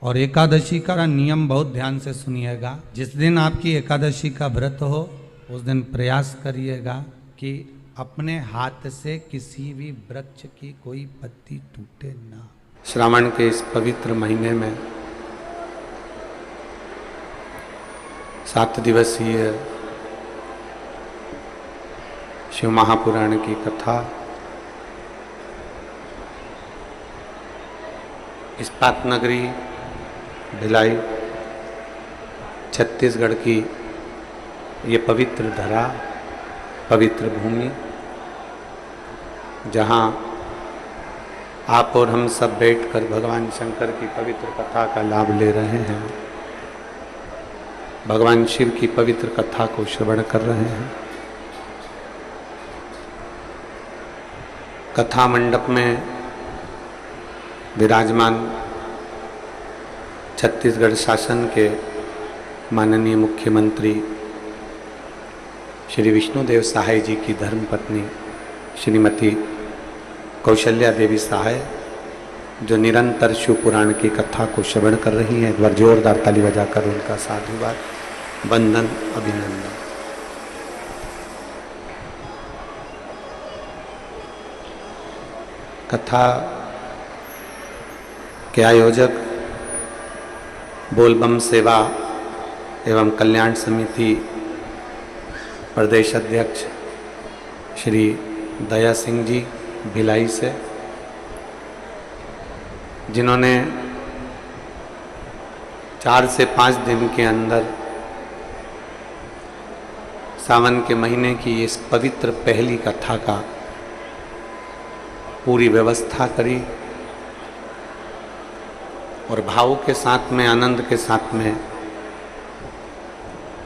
और एकादशी का नियम बहुत ध्यान से सुनिएगा। जिस दिन आपकी एकादशी का व्रत हो उस दिन प्रयास करिएगा कि अपने हाथ से किसी भी वृक्ष की कोई पत्ती टूटे ना। श्रावण के इस पवित्र महीने में 7 दिवसीय शिव महापुराण की कथा इस्पात नगरी भिलाई छत्तीसगढ़ की ये पवित्र धरा, पवित्र भूमि, जहाँ आप और हम सब बैठकर भगवान शंकर की पवित्र कथा का लाभ ले रहे हैं, भगवान शिव की पवित्र कथा को श्रवण कर रहे हैं। कथा मंडप में विराजमान छत्तीसगढ़ शासन के माननीय मुख्यमंत्री श्री विष्णुदेव सहाय जी की धर्मपत्नी श्रीमती कौशल्या देवी सहाय, जो निरंतर शिव पुराण की कथा को श्रवण कर रही हैं, एक बार जोरदार ताली बजाकर उनका साधुवाद, वंदन, अभिनंदन। कथा के आयोजक बोलबम सेवा एवं कल्याण समिति प्रदेश अध्यक्ष श्री दया सिंह जी भिलाई से, जिन्होंने 4 से 5 दिन के अंदर सावन के महीने की इस पवित्र पहली कथा का पूरी व्यवस्था करी और भाव के साथ में, आनंद के साथ में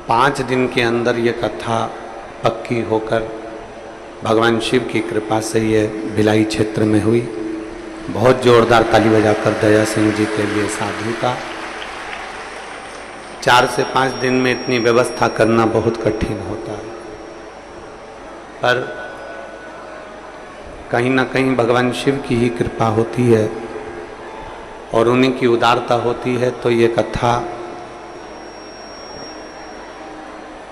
5 दिन के अंदर ये कथा पक्की होकर भगवान शिव की कृपा से ये भिलाई क्षेत्र में हुई। बहुत जोरदार ताली बजाकर दया सिंह जी के लिए साधु का। 4 से 5 दिन में इतनी व्यवस्था करना बहुत कठिन होता है, पर कहीं ना कहीं भगवान शिव की ही कृपा होती है और उन्हीं की उदारता होती है। तो ये कथा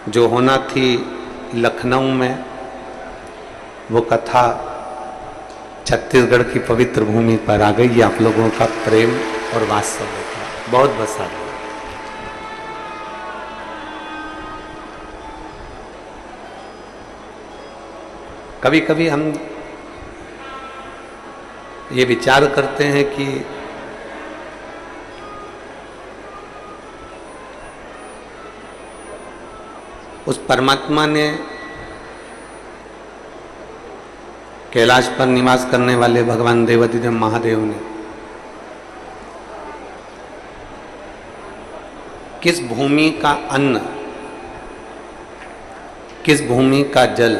जो होना थी लखनऊ में, वो कथा छत्तीसगढ़ की पवित्र भूमि पर आ गई। आप लोगों का प्रेम और वात्सल्य था, बहुत बसा। कभी कभी हम ये विचार करते हैं कि उस परमात्मा ने, कैलाश पर निवास करने वाले भगवान देवाधिदेव महादेव ने किस भूमि का अन्न, किस भूमि का जल,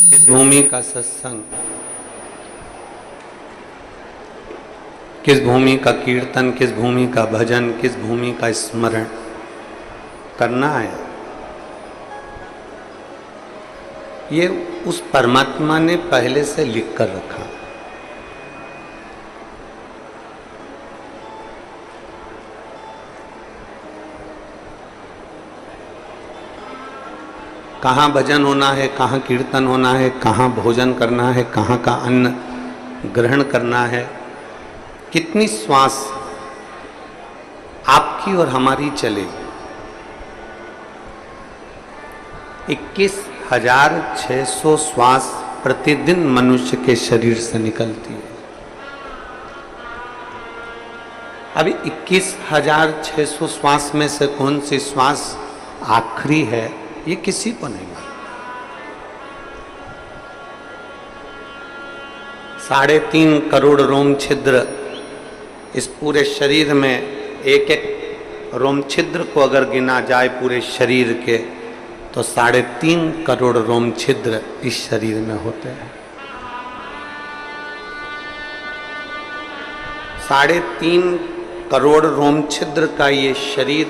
किस भूमि का सत्संग, किस भूमि का कीर्तन, किस भूमि का भजन, किस भूमि का स्मरण करना है, ये उस परमात्मा ने पहले से लिख कर रखा। कहाँ भजन होना है, कहाँ कीर्तन होना है, कहाँ भोजन करना है, कहाँ का अन्न ग्रहण करना है, कितनी श्वास आपकी और हमारी चलेगी। 21,600 श्वास प्रतिदिन मनुष्य के शरीर से निकलती है। अभी 21,600 श्वास में से कौन सी श्वास आखिरी है, ये किसी को नहीं मालूम। 3.5 करोड़ रोम छिद्र इस पूरे शरीर में, एक एक रोम छिद्र को अगर गिना जाए पूरे शरीर के, तो 3.5 करोड़ रोम छिद्र इस शरीर में होते हैं। 3.5 करोड़ रोम छिद्र का ये शरीर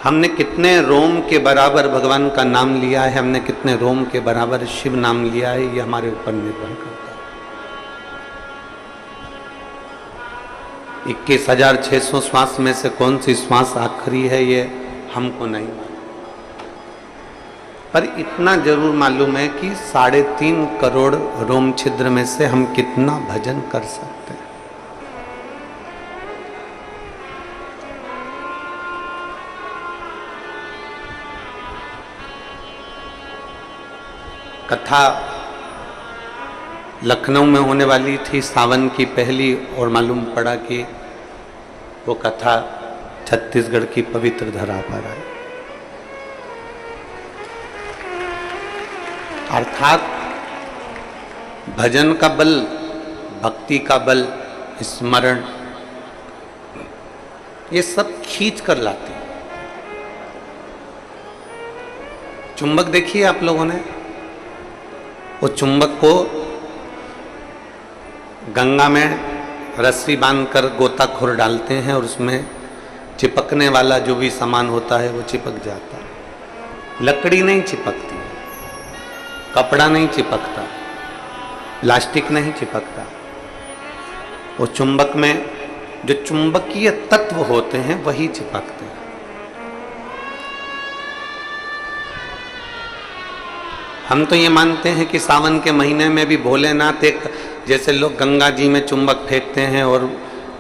हमने कितने रोम के बराबर भगवान का नाम लिया है, हमने कितने रोम के बराबर शिव नाम लिया है, ये हमारे ऊपर निर्भर करता है। 21,600 श्वास में से कौन सी श्वास आखिरी है ये हमको नहीं मालूम, पर इतना जरूर मालूम है कि 3.5 करोड़ रोम छिद्र में से हम कितना भजन कर सकते हैं। कथा लखनऊ में होने वाली थी सावन की पहली, और मालूम पड़ा कि वो कथा छत्तीसगढ़ की पवित्र धरा पर आई। अर्थात भजन का बल, भक्ति का बल, स्मरण, ये सब खींच कर लाते हैं। चुंबक देखिए आप लोगों ने, वो चुंबक को गंगा में रस्सी बांधकर गोताखोर डालते हैं और उसमें चिपकने वाला जो भी सामान होता है वो चिपक जाता है। लकड़ी नहीं चिपकती, कपड़ा नहीं चिपकता, प्लास्टिक नहीं चिपकता। वो चुंबक में जो चुंबकीय तत्व होते हैं वही चिपकते हैं। हम तो ये मानते हैं कि सावन के महीने में भी भोलेनाथ एक, जैसे लोग गंगा जी में चुंबक फेंकते हैं और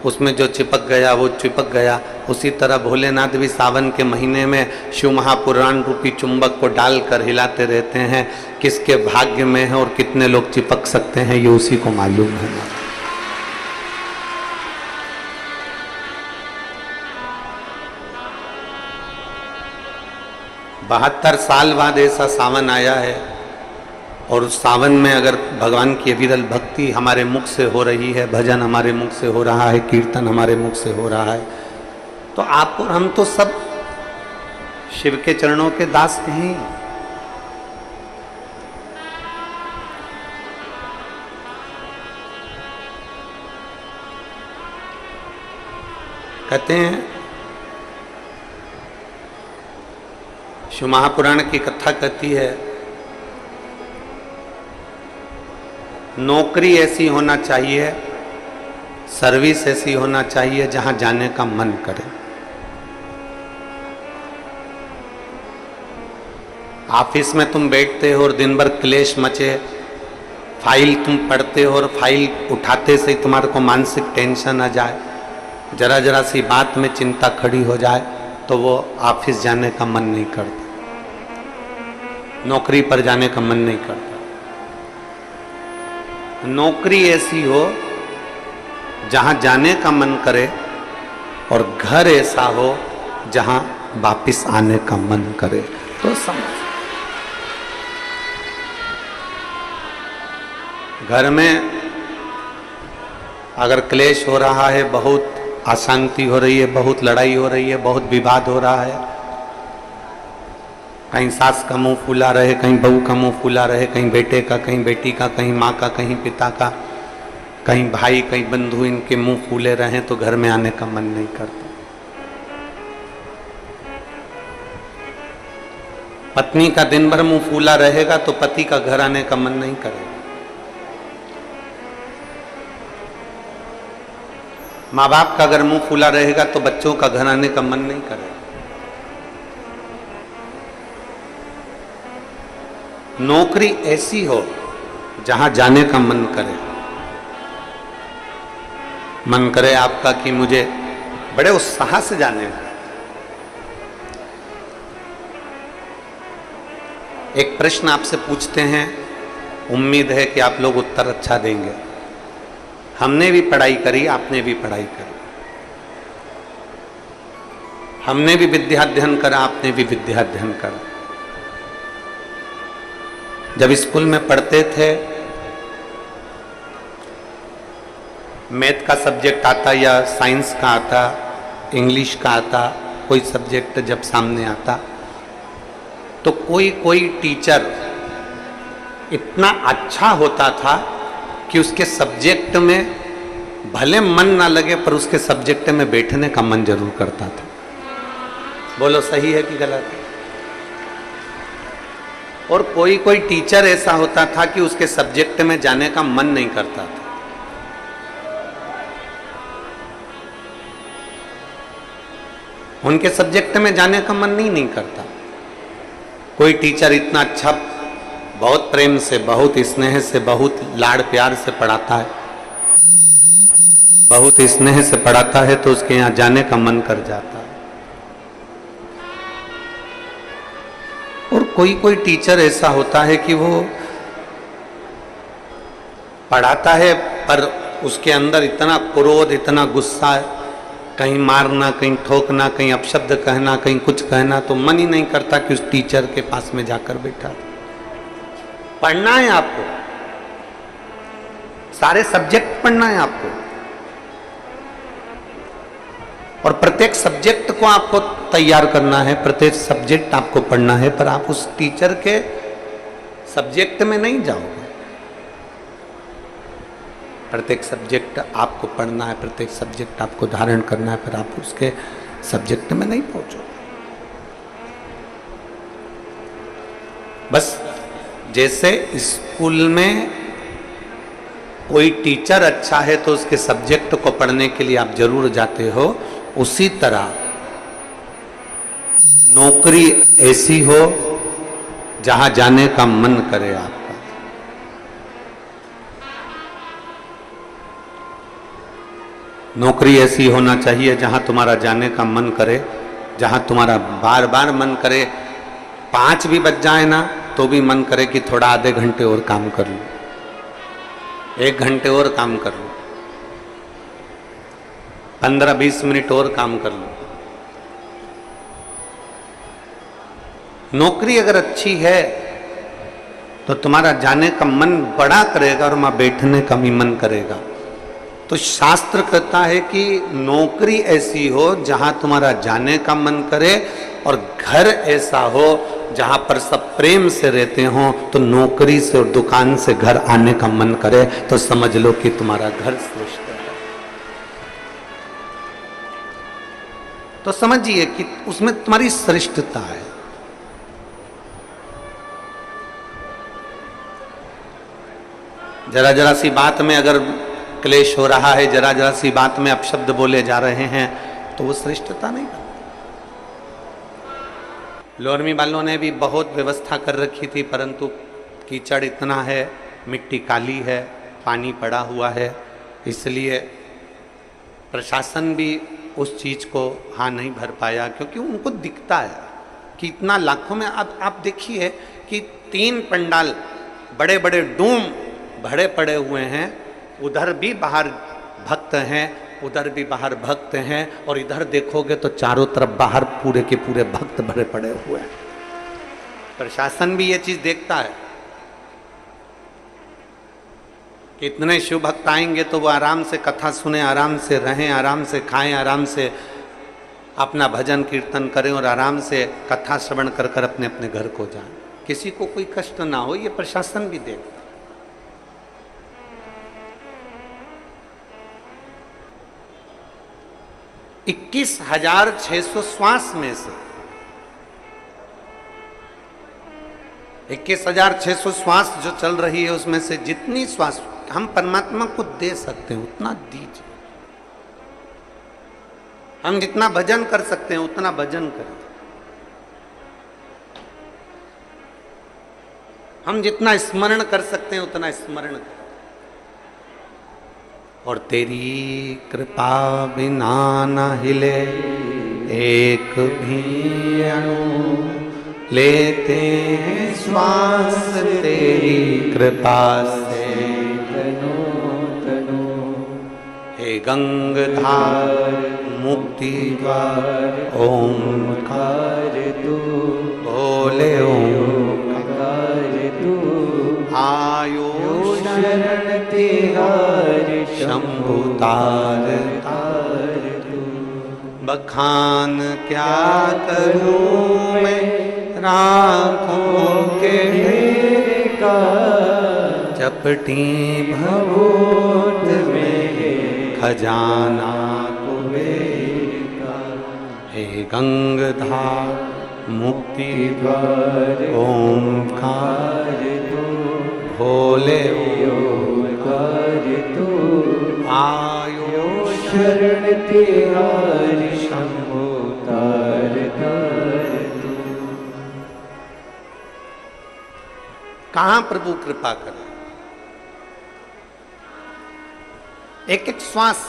उसमें जो चिपक गया वो चिपक गया, उसी तरह भोलेनाथ भी सावन के महीने में शिव महापुराण रूपी चुंबक को डालकर हिलाते रहते हैं। किसके भाग्य में है और कितने लोग चिपक सकते हैं ये उसी को मालूम है। 72 साल बाद ऐसा सावन आया है, और उस सावन में अगर भगवान की अविरल भक्ति हमारे मुख से हो रही है, भजन हमारे मुख से हो रहा है, कीर्तन हमारे मुख से हो रहा है, तो आप और हम तो सब शिव के चरणों के दास हैं। कहते हैं, शिव महापुराण की कथा कहती है, नौकरी ऐसी होना चाहिए, सर्विस ऐसी होना चाहिए जहां जाने का मन करे। ऑफिस में तुम बैठते हो और दिन भर क्लेश मचे, फाइल तुम पढ़ते हो और फाइल उठाते से ही तुम्हारे को मानसिक टेंशन आ जाए, जरा जरा सी बात में चिंता खड़ी हो जाए, तो वो ऑफिस जाने का मन नहीं करता, नौकरी पर जाने का मन नहीं करता। नौकरी ऐसी हो जहां जाने का मन करे, और घर ऐसा हो जहां वापिस आने का मन करे। तो समझ, घर में अगर क्लेश हो रहा है, बहुत अशांति हो रही है, बहुत लड़ाई हो रही है, बहुत विवाद हो रहा है, कहीं सास का मुंह फूला रहे, कहीं बहू का मुंह फूला रहे, कहीं बेटे का, कहीं बेटी का, कहीं माँ का, कहीं पिता का, कहीं भाई, कहीं बंधु, इनके मुंह फूले रहे तो घर में आने का मन नहीं करता। पत्नी का दिन भर मुंह फूला रहेगा तो पति का घर आने का मन नहीं करेगा। माँ बाप का अगर मुंह फूला रहेगा तो बच्चों का घर आने का मन नहीं करेगा। नौकरी ऐसी हो जहां जाने का मन करे, मन करे आपका कि मुझे बड़े उत्साह से जाने हैं। एक प्रश्न आपसे पूछते हैं, उम्मीद है कि आप लोग उत्तर अच्छा देंगे। हमने भी पढ़ाई करी, आपने भी पढ़ाई करी, हमने भी विद्याध्ययन करा, आपने भी विद्याध्ययन करा। जब स्कूल में पढ़ते थे, मैथ का सब्जेक्ट आता या साइंस का आता, इंग्लिश का आता, कोई सब्जेक्ट जब सामने आता तो कोई कोई टीचर इतना अच्छा होता था कि उसके सब्जेक्ट में भले मन ना लगे पर उसके सब्जेक्ट में बैठने का मन जरूर करता था। बोलो सही है कि गलत है? और कोई कोई टीचर ऐसा होता था कि उसके सब्जेक्ट में जाने का मन नहीं करता था। उनके सब्जेक्ट में जाने का मन नहीं करता। कोई टीचर इतना अच्छा, बहुत प्रेम से, बहुत स्नेह से, बहुत लाड़ प्यार से पढ़ाता है, बहुत स्नेह से पढ़ाता है, तो उसके यहाँ जाने का मन कर जाता है। और कोई कोई टीचर ऐसा होता है कि वो पढ़ाता है पर उसके अंदर इतना क्रोध, इतना गुस्सा है, कहीं मारना, कहीं ठोकना, कहीं अपशब्द कहना, कहीं कुछ कहना, तो मन ही नहीं करता कि उस टीचर के पास में जाकर बैठा। पढ़ना है आपको, सारे सब्जेक्ट पढ़ना है आपको, और प्रत्येक सब्जेक्ट को आपको तैयार करना है, प्रत्येक सब्जेक्ट आपको पढ़ना है, पर आप उस टीचर के सब्जेक्ट में नहीं जाओगे। प्रत्येक सब्जेक्ट आपको पढ़ना है, प्रत्येक सब्जेक्ट आपको धारण करना है, पर आप उसके सब्जेक्ट में नहीं पहुंचोगे। बस जैसे स्कूल में कोई टीचर अच्छा है तो उसके सब्जेक्ट को पढ़ने के लिए आप जरूर जाते हो, उसी तरह नौकरी ऐसी हो जहां जाने का मन करे आपका। नौकरी ऐसी होना चाहिए जहां तुम्हारा जाने का मन करे, जहां तुम्हारा बार बार मन करे, 5 भी बज जाए ना तो भी मन करे कि थोड़ा आधे घंटे और काम कर लूं, 1 घंटे और काम कर लूं, 15-20 मिनट और काम कर लूं। नौकरी अगर अच्छी है तो तुम्हारा जाने का मन बड़ा करेगा और वहां बैठने का भी मन करेगा। तो शास्त्र कहता है कि नौकरी ऐसी हो जहां तुम्हारा जाने का मन करे, और घर ऐसा हो जहां पर सब प्रेम से रहते हो, तो नौकरी से और दुकान से घर आने का मन करे, तो समझ लो कि तुम्हारा घर श्रेष्ठ है। तो समझिए कि उसमें तुम्हारी श्रेष्ठता है। जरा जरा सी बात में अगर क्लेश हो रहा है, जरा जरा सी बात में अपशब्द बोले जा रहे हैं, तो वो श्रेष्ठता नहीं बनती। लोरमी वालों ने भी बहुत व्यवस्था कर रखी थी, परंतु कीचड़ इतना है, मिट्टी काली है, पानी पड़ा हुआ है, इसलिए प्रशासन भी उस चीज़ को हाँ नहीं भर पाया, क्योंकि उनको दिखता है कि इतना लाखों में। अब आप देखिए कि 3 पंडाल बड़े बड़े डूम भरे पड़े हुए हैं, उधर भी बाहर भक्त हैं, उधर भी बाहर भक्त हैं, और इधर देखोगे तो चारों तरफ बाहर पूरे के पूरे भक्त भरे पड़े हुए हैं। प्रशासन भी ये चीज देखता है कि इतने शिव भक्त आएंगे तो वो आराम से कथा सुने, आराम से रहें, आराम से खाएं, आराम से अपना भजन कीर्तन करें, और आराम से कथा श्रवण कर कर अपने अपने घर को जाएं, किसी को कोई कष्ट ना हो। ये प्रशासन भी देखता है। 21,600 श्वास में से 21,600 श्वास जो चल रही है, उसमें से जितनी श्वास हम परमात्मा को दे सकते हैं उतना दीजिए। हम जितना भजन कर सकते हैं उतना भजन करें, हम जितना स्मरण कर सकते हैं उतना स्मरण करें। और तेरी कृपा बिना न हिले एक भी अणु, लेते हैं श्वास तेरी कृपा से तनो तनो। हे गंगाधार मुक्ति द्वार ओंकार तू, बोले ओंकार तू। आयो शरण तिहार शंभु तार तार तू। बखान क्या करूं मैं राखों के ढेर का, चपटी भभूत में खजाना कुबेर का। हे गंगधार मुक्ति द्वार ओंकार भोले ओंकार तू आयो शरण तिहारी शंभो तार तार तू। कहां प्रभु कृपा करे। एक एक श्वास,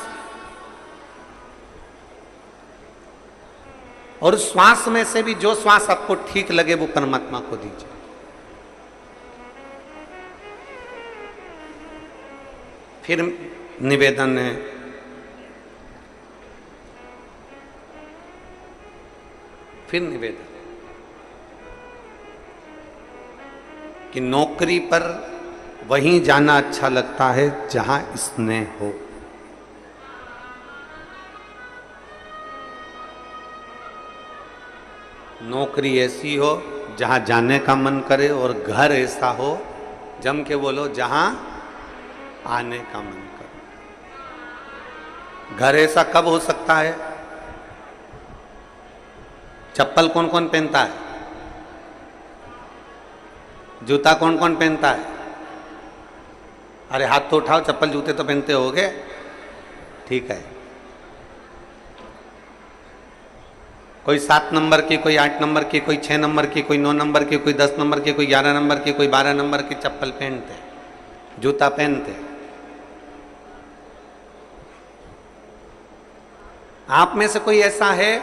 और श्वास में से भी जो श्वास आपको ठीक लगे वो परमात्मा को दीजिए। फिर निवेदन है, फिर निवेदन कि नौकरी पर वहीं जाना अच्छा लगता है जहां स्नेह हो। नौकरी ऐसी हो जहां जाने का मन करे, और घर ऐसा हो, जम के बोलो, जहां आने का मन करे। घर ऐसा कब हो सकता है? चप्पल कौन कौन पहनता है? जूता कौन कौन पहनता है? अरे हाथ तो उठाओ, चप्पल जूते तो पहनते होगे, ठीक है। कोई 7 नंबर की, कोई 8 नंबर की, कोई 6 नंबर की, कोई 9 नंबर की, कोई 10 नंबर की, कोई 11 नंबर की, कोई 12 नंबर की चप्पल पहनते, जूता पहनते। आप में से कोई ऐसा है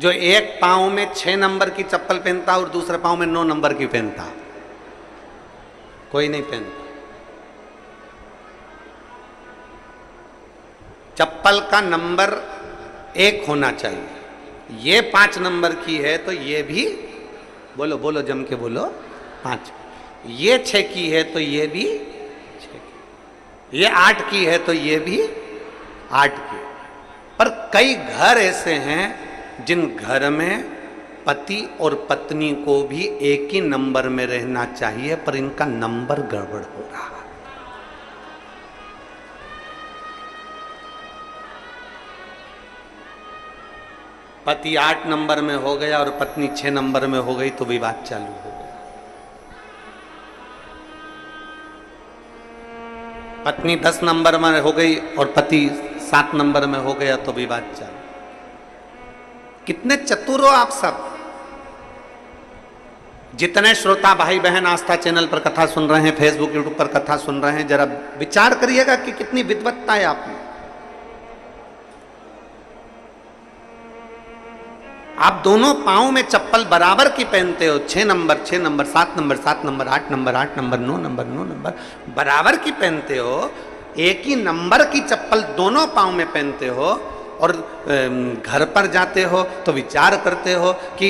जो एक पांव में 6 नंबर की चप्पल पहनता और दूसरे पांव में 9 नंबर की पहनता? कोई नहीं पहनता। चप्पल का नंबर 1 होना चाहिए। ये 5 नंबर की है तो ये भी, बोलो बोलो जम के बोलो, 5। ये 6 की है तो ये भी 6 की। ये 8 की है तो ये भी 8 की। पर कई घर ऐसे हैं जिन घर में पति और पत्नी को भी एक ही नंबर में रहना चाहिए, पर इनका नंबर गड़बड़ हो रहा है। पति 8 नंबर में हो गया और पत्नी 6 नंबर में हो गई तो विवाद चालू हो गया। पत्नी 10 नंबर में हो गई और पति 7 नंबर में हो गया तो विवाद चालू। कितने चतुर हो आप सब। जितने श्रोता भाई बहन आस्था चैनल पर कथा सुन रहे हैं, फेसबुक यूट्यूब पर कथा सुन रहे हैं, जरा विचार करिएगा कि कितनी विद्वत्ता है आप में। आप दोनों पांव में चप्पल बराबर की पहनते हो, 6 number 6 number, 7 number 7 number, 8 number 8 number, 9 number 9 number बराबर की पहनते हो। एक ही नंबर की चप्पल दोनों पांव में पहनते हो, और घर पर जाते हो तो विचार करते हो कि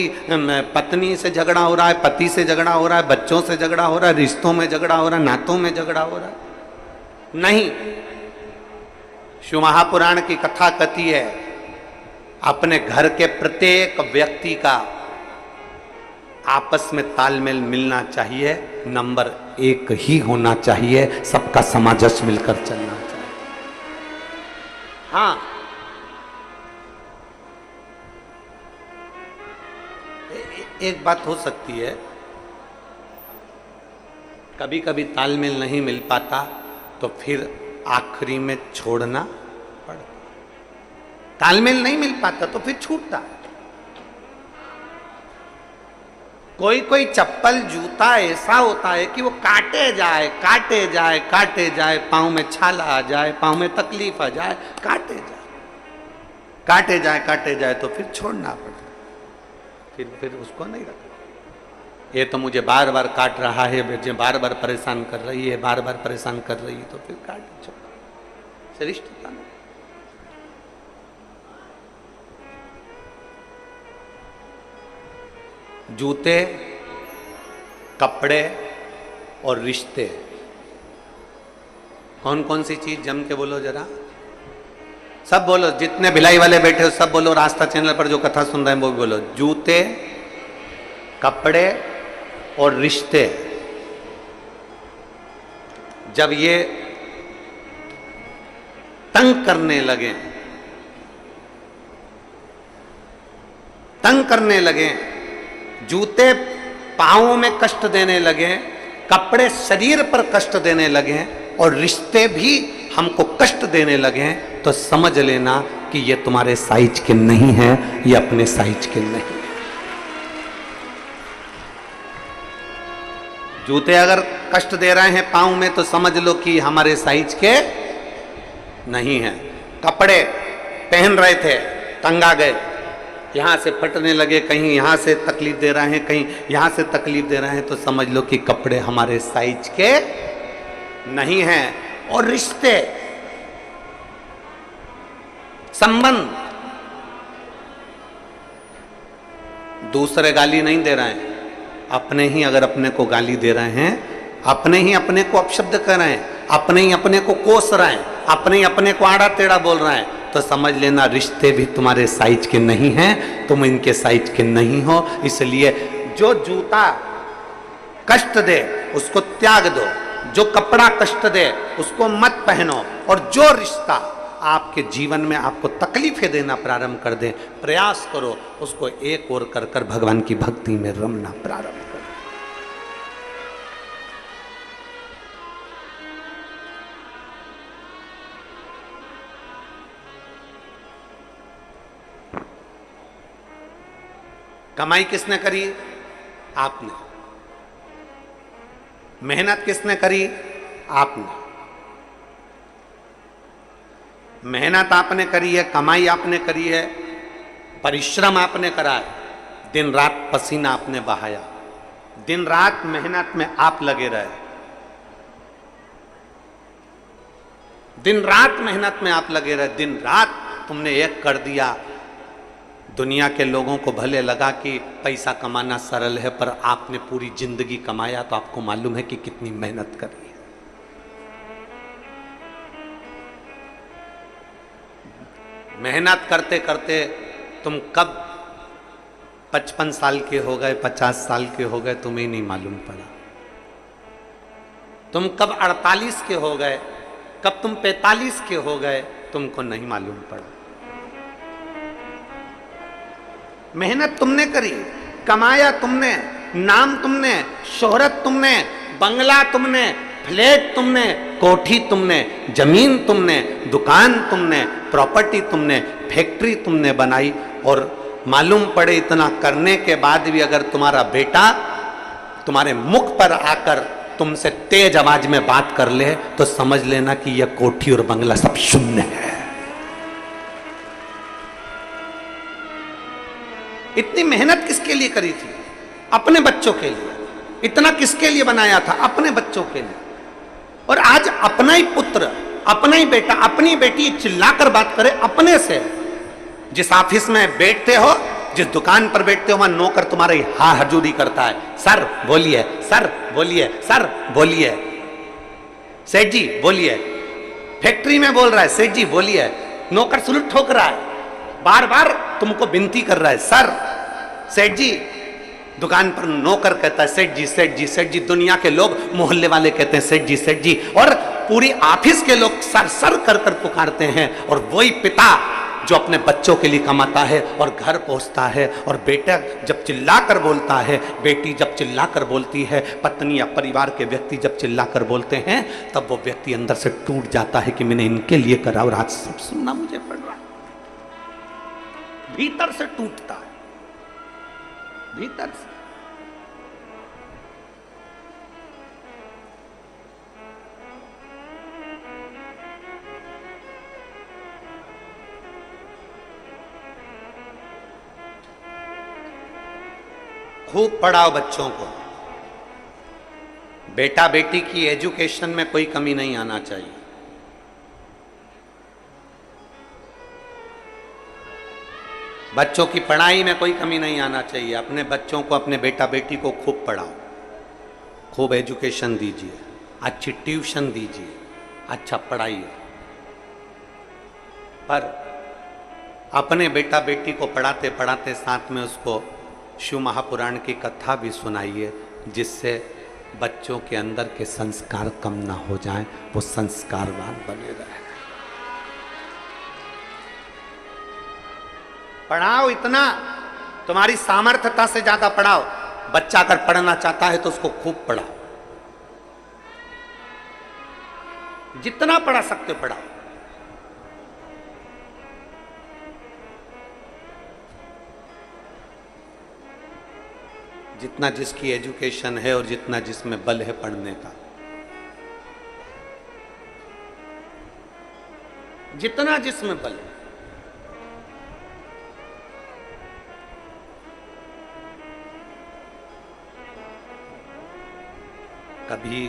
पत्नी से झगड़ा हो रहा है, पति से झगड़ा हो रहा है, बच्चों से झगड़ा हो रहा है, रिश्तों में झगड़ा हो रहा है, नातों में झगड़ा हो रहा है। नहीं, शिव महापुराण की कथा कहती है अपने घर के प्रत्येक व्यक्ति का आपस में तालमेल मिलना चाहिए, नंबर 1 ही होना चाहिए, सबका सामंजस्य मिलकर चलना चाहिए। हाँ, एक बात हो सकती है, कभी कभी तालमेल नहीं मिल पाता तो फिर आखिरी में छोड़ना पड़ता। तालमेल नहीं मिल पाता तो फिर छूटता। कोई कोई चप्पल जूता ऐसा होता है कि वो काटे जाए काटे जाए काटे जाए, पांव में छाला आ जाए, पांव में तकलीफ आ जाए, काटे जाए काटे जाए काटे जाए तो फिर छोड़ना पड़ता। फिर उसको नहीं रखना। ये तो मुझे बार बार काट रहा है, मुझे बार बार परेशान कर रही है, बार बार परेशान कर रही है, तो फिर काट छोड़ से रिश्ता नहीं। जूते, कपड़े और रिश्ते, कौन कौन सी चीज जम के बोलो जरा, सब बोलो। जितने भिलाई वाले बैठे हो सब बोलो, रास्ता चैनल पर जो कथा सुन रहे हैं वो भी बोलो। जूते, कपड़े और रिश्ते, जब ये तंग करने लगे तंग करने लगे, जूते पाँवों में कष्ट देने लगे, कपड़े शरीर पर कष्ट देने लगे और रिश्ते भी हमको कष्ट देने लगे, तो समझ लेना कि ये तुम्हारे साइज के नहीं है, ये अपने साइज के नहीं है। जूते अगर कष्ट दे रहे हैं पाँव में तो समझ लो कि हमारे साइज के नहीं है। कपड़े पहन रहे थे, तंगा गए, यहाँ से फटने लगे, कहीं यहाँ से तकलीफ दे रहे हैं, कहीं यहाँ से तकलीफ दे रहे हैं, तो समझ लो कि कपड़े हमारे साइज के नहीं हैं। और रिश्ते, संबंध, दूसरे गाली नहीं दे रहे हैं, अपने ही अगर अपने को गाली दे रहे हैं, अपने ही अपने को अपशब्द कर रहे हैं, अपने ही अपने को कोस रहे हैं, अपने ही अपने को आड़ा टेढ़ा बोल रहे हैं, तो समझ लेना रिश्ते भी तुम्हारे साइज के नहीं हैं, तुम इनके साइज के नहीं हो। इसलिए जो जूता कष्ट दे उसको त्याग दो, जो कपड़ा कष्ट दे उसको मत पहनो, और जो रिश्ता आपके जीवन में आपको तकलीफें देना प्रारंभ कर दे, प्रयास करो उसको एक और कर कर भगवान की भक्ति में रमना प्रारंभ करो। कमाई किसने करी? आपने। मेहनत किसने करी? आपने। मेहनत आपने करी है, कमाई आपने करी है, परिश्रम आपने करा है, दिन रात पसीना आपने बहाया, दिन रात मेहनत में आप लगे रहे, दिन रात मेहनत में आप लगे रहे, दिन रात तुमने एक कर दिया। दुनिया के लोगों को भले लगा कि पैसा कमाना सरल है, पर आपने पूरी जिंदगी कमाया तो आपको मालूम है कि कितनी मेहनत करी है। मेहनत करते करते तुम कब 55 साल के हो गए, 50 साल के हो गए, तुम्हें नहीं मालूम पड़ा। तुम कब 48 के हो गए, कब तुम 45 के हो गए, तुमको नहीं मालूम पड़ा। मेहनत तुमने करी, कमाया तुमने, नाम तुमने, शोहरत तुमने, बंगला तुमने, फ्लैट तुमने, कोठी तुमने, जमीन तुमने, दुकान तुमने, प्रॉपर्टी तुमने, फैक्ट्री तुमने बनाई। और मालूम पड़े इतना करने के बाद भी अगर तुम्हारा बेटा तुम्हारे मुख पर आकर तुमसे तेज आवाज में बात कर ले, तो समझ लेना कि यह कोठी और बंगला सब शून्य है। इतनी मेहनत किसके लिए करी थी? अपने बच्चों के लिए। इतना किसके लिए बनाया था? अपने बच्चों के लिए। और आज अपना ही पुत्र, अपना ही बेटा, अपनी बेटी चिल्लाकर बात करे अपने से। जिस ऑफिस में बैठते हो, जिस दुकान पर बैठते हो, वहां नौकर तुम्हारी हाँ हजूरी करता है, सर बोलिए, सर बोलिए, सर बोलिए, सेठ जी बोलिए। फैक्ट्री में बोल रहा है, सेठ जी बोलिए। नौकर सुलट ठोक रहा है, बार बार तुमको विनती कर रहा है, सर, सेठ जी। दुकान पर नौकर कहता है सेठ जी, सेठ जी, सेठ जी। दुनिया के लोग, मोहल्ले वाले कहते हैं सेठ जी, सेठ जी। और पूरी ऑफिस के लोग सर सर कर कर पुकारते हैं। और वही पिता जो अपने बच्चों के लिए कमाता है और घर पहुंचता है, और बेटा जब चिल्लाकर बोलता है, बेटी जब चिल्लाकर बोलती है, पत्नी या परिवार के व्यक्ति जब चिल्लाकर बोलते हैं, तब वो व्यक्ति अंदर से टूट जाता है कि मैंने इनके लिए करा और आज सब सुनना मुझे पड़ रहा है। भीतर से टूटता है, भीतर से। खूब पढ़ाओ बच्चों को। बेटा बेटी की एजुकेशन में कोई कमी नहीं आना चाहिए। बच्चों की पढ़ाई में कोई कमी नहीं आना चाहिए। अपने बच्चों को, अपने बेटा बेटी को खूब पढ़ाओ, खूब एजुकेशन दीजिए, अच्छी ट्यूशन दीजिए, अच्छा पढ़ाइए। पर अपने बेटा बेटी को पढ़ाते पढ़ाते साथ में उसको शिव महापुराण की कथा भी सुनाइए, जिससे बच्चों के अंदर के संस्कार कम ना हो जाएं, वो संस्कारवान बने रहे। पढ़ाओ इतना तुम्हारी सामर्थ्यता से ज्यादा पढ़ाओ। बच्चा अगर पढ़ना चाहता है तो उसको खूब पढ़ाओ, जितना पढ़ा सकते हो पढ़ाओ। जितना जिसकी एजुकेशन है और जितना जिसमें बल है पढ़ने का, जितना जिसमें बल है। कभी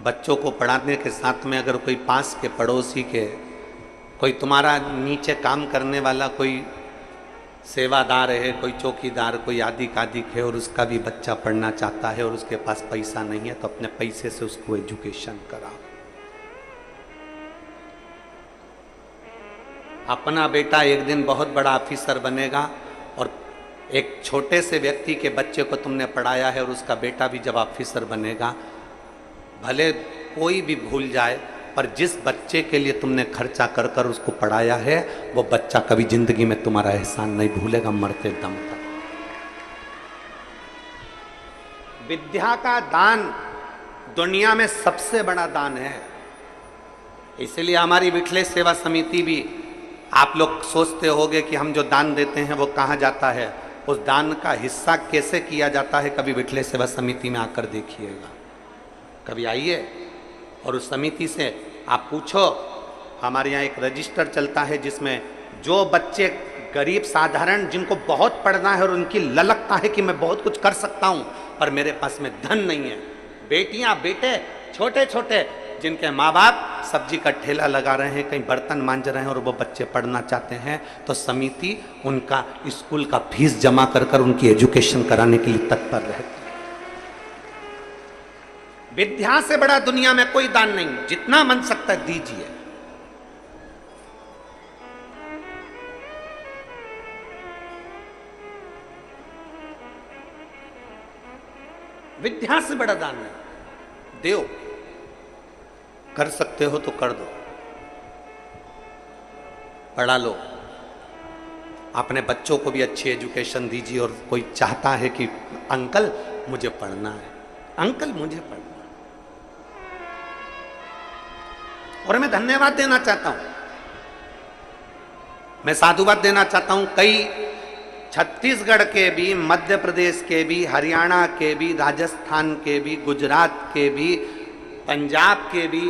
बच्चों को पढ़ाने के साथ में अगर कोई पास के पड़ोसी के, कोई तुम्हारा नीचे काम करने वाला कोई सेवादार है, कोई चौकीदार, कोई आदि कादिक है और उसका भी बच्चा पढ़ना चाहता है और उसके पास पैसा नहीं है, तो अपने पैसे से उसको एजुकेशन कराओ। अपना बेटा एक दिन बहुत बड़ा ऑफिसर बनेगा और एक छोटे से व्यक्ति के बच्चे को तुमने पढ़ाया है और उसका बेटा भी जब ऑफिसर बनेगा, भले कोई भी भूल जाए, पर जिस बच्चे के लिए तुमने खर्चा कर कर उसको पढ़ाया है, वो बच्चा कभी जिंदगी में तुम्हारा एहसान नहीं भूलेगा मरते दम तक। विद्या का दान दुनिया में सबसे बड़ा दान है। इसलिए हमारी विठलेश सेवा समिति भी, आप लोग सोचते होंगे कि हम जो दान देते हैं वो कहाँ जाता है, उस दान का हिस्सा कैसे किया जाता है, कभी विठलेश सेवा समिति में आकर देखिएगा। कभी आइए और उस समिति से आप पूछो। हमारे यहाँ एक रजिस्टर चलता है जिसमें जो बच्चे गरीब साधारण, जिनको बहुत पढ़ना है और उनकी ललकता है कि मैं बहुत कुछ कर सकता हूँ पर मेरे पास में धन नहीं है, बेटियां बेटे छोटे छोटे जिनके माँ बाप सब्जी का ठेला लगा रहे हैं, कहीं बर्तन मांज रहे हैं और वो बच्चे पढ़ना चाहते हैं, तो समिति उनका स्कूल का फीस जमा कर कर उनकी एजुकेशन कराने के लिए तत्पर रहती है। विद्या से बड़ा दुनिया में कोई दान नहीं, जितना मन सकता है दीजिए। विद्या से बड़ा दान है, देव कर सकते हो तो कर दो, पढ़ा लो, अपने बच्चों को भी अच्छी एजुकेशन दीजिए। और कोई चाहता है कि अंकल मुझे पढ़ना है, अंकल मुझे पढ़ना है, और मैं धन्यवाद देना चाहता हूं, मैं साधुवाद देना चाहता हूं। कई छत्तीसगढ़ के भी, मध्य प्रदेश के भी, हरियाणा के भी, राजस्थान के भी, गुजरात के भी, पंजाब के भी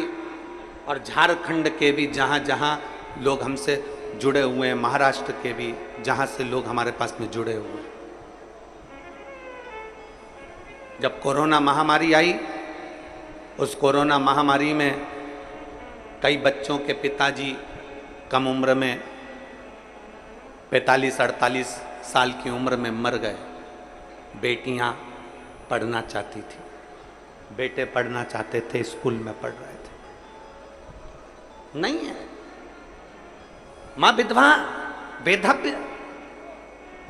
और झारखंड के भी, जहां जहां लोग हमसे जुड़े हुए हैं, महाराष्ट्र के भी, जहां से लोग हमारे पास में जुड़े हुए हैं। जब कोरोना महामारी आई, उस कोरोना महामारी में कई बच्चों के पिताजी कम उम्र में 45-48 साल की उम्र में मर गए। बेटियां पढ़ना चाहती थी, बेटे पढ़ना चाहते थे, स्कूल में पढ़ रहे थे, नहीं है। मां विधवा बेधव्य।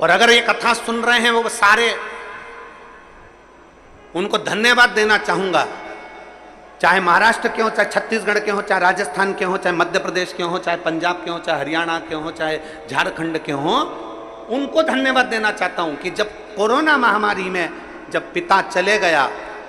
और अगर ये कथा सुन रहे हैं वो सारे, उनको धन्यवाद देना चाहूंगा, चाहे महाराष्ट्र के हो, चाहे छत्तीसगढ़ के हो, चाहे राजस्थान के हो, चाहे मध्य प्रदेश के हो, चाहे पंजाब के हो, चाहे हरियाणा के हो, चाहे झारखंड के हो, उनको धन्यवाद देना चाहता हूं कि जब कोरोना महामारी में जब पिता चले गया,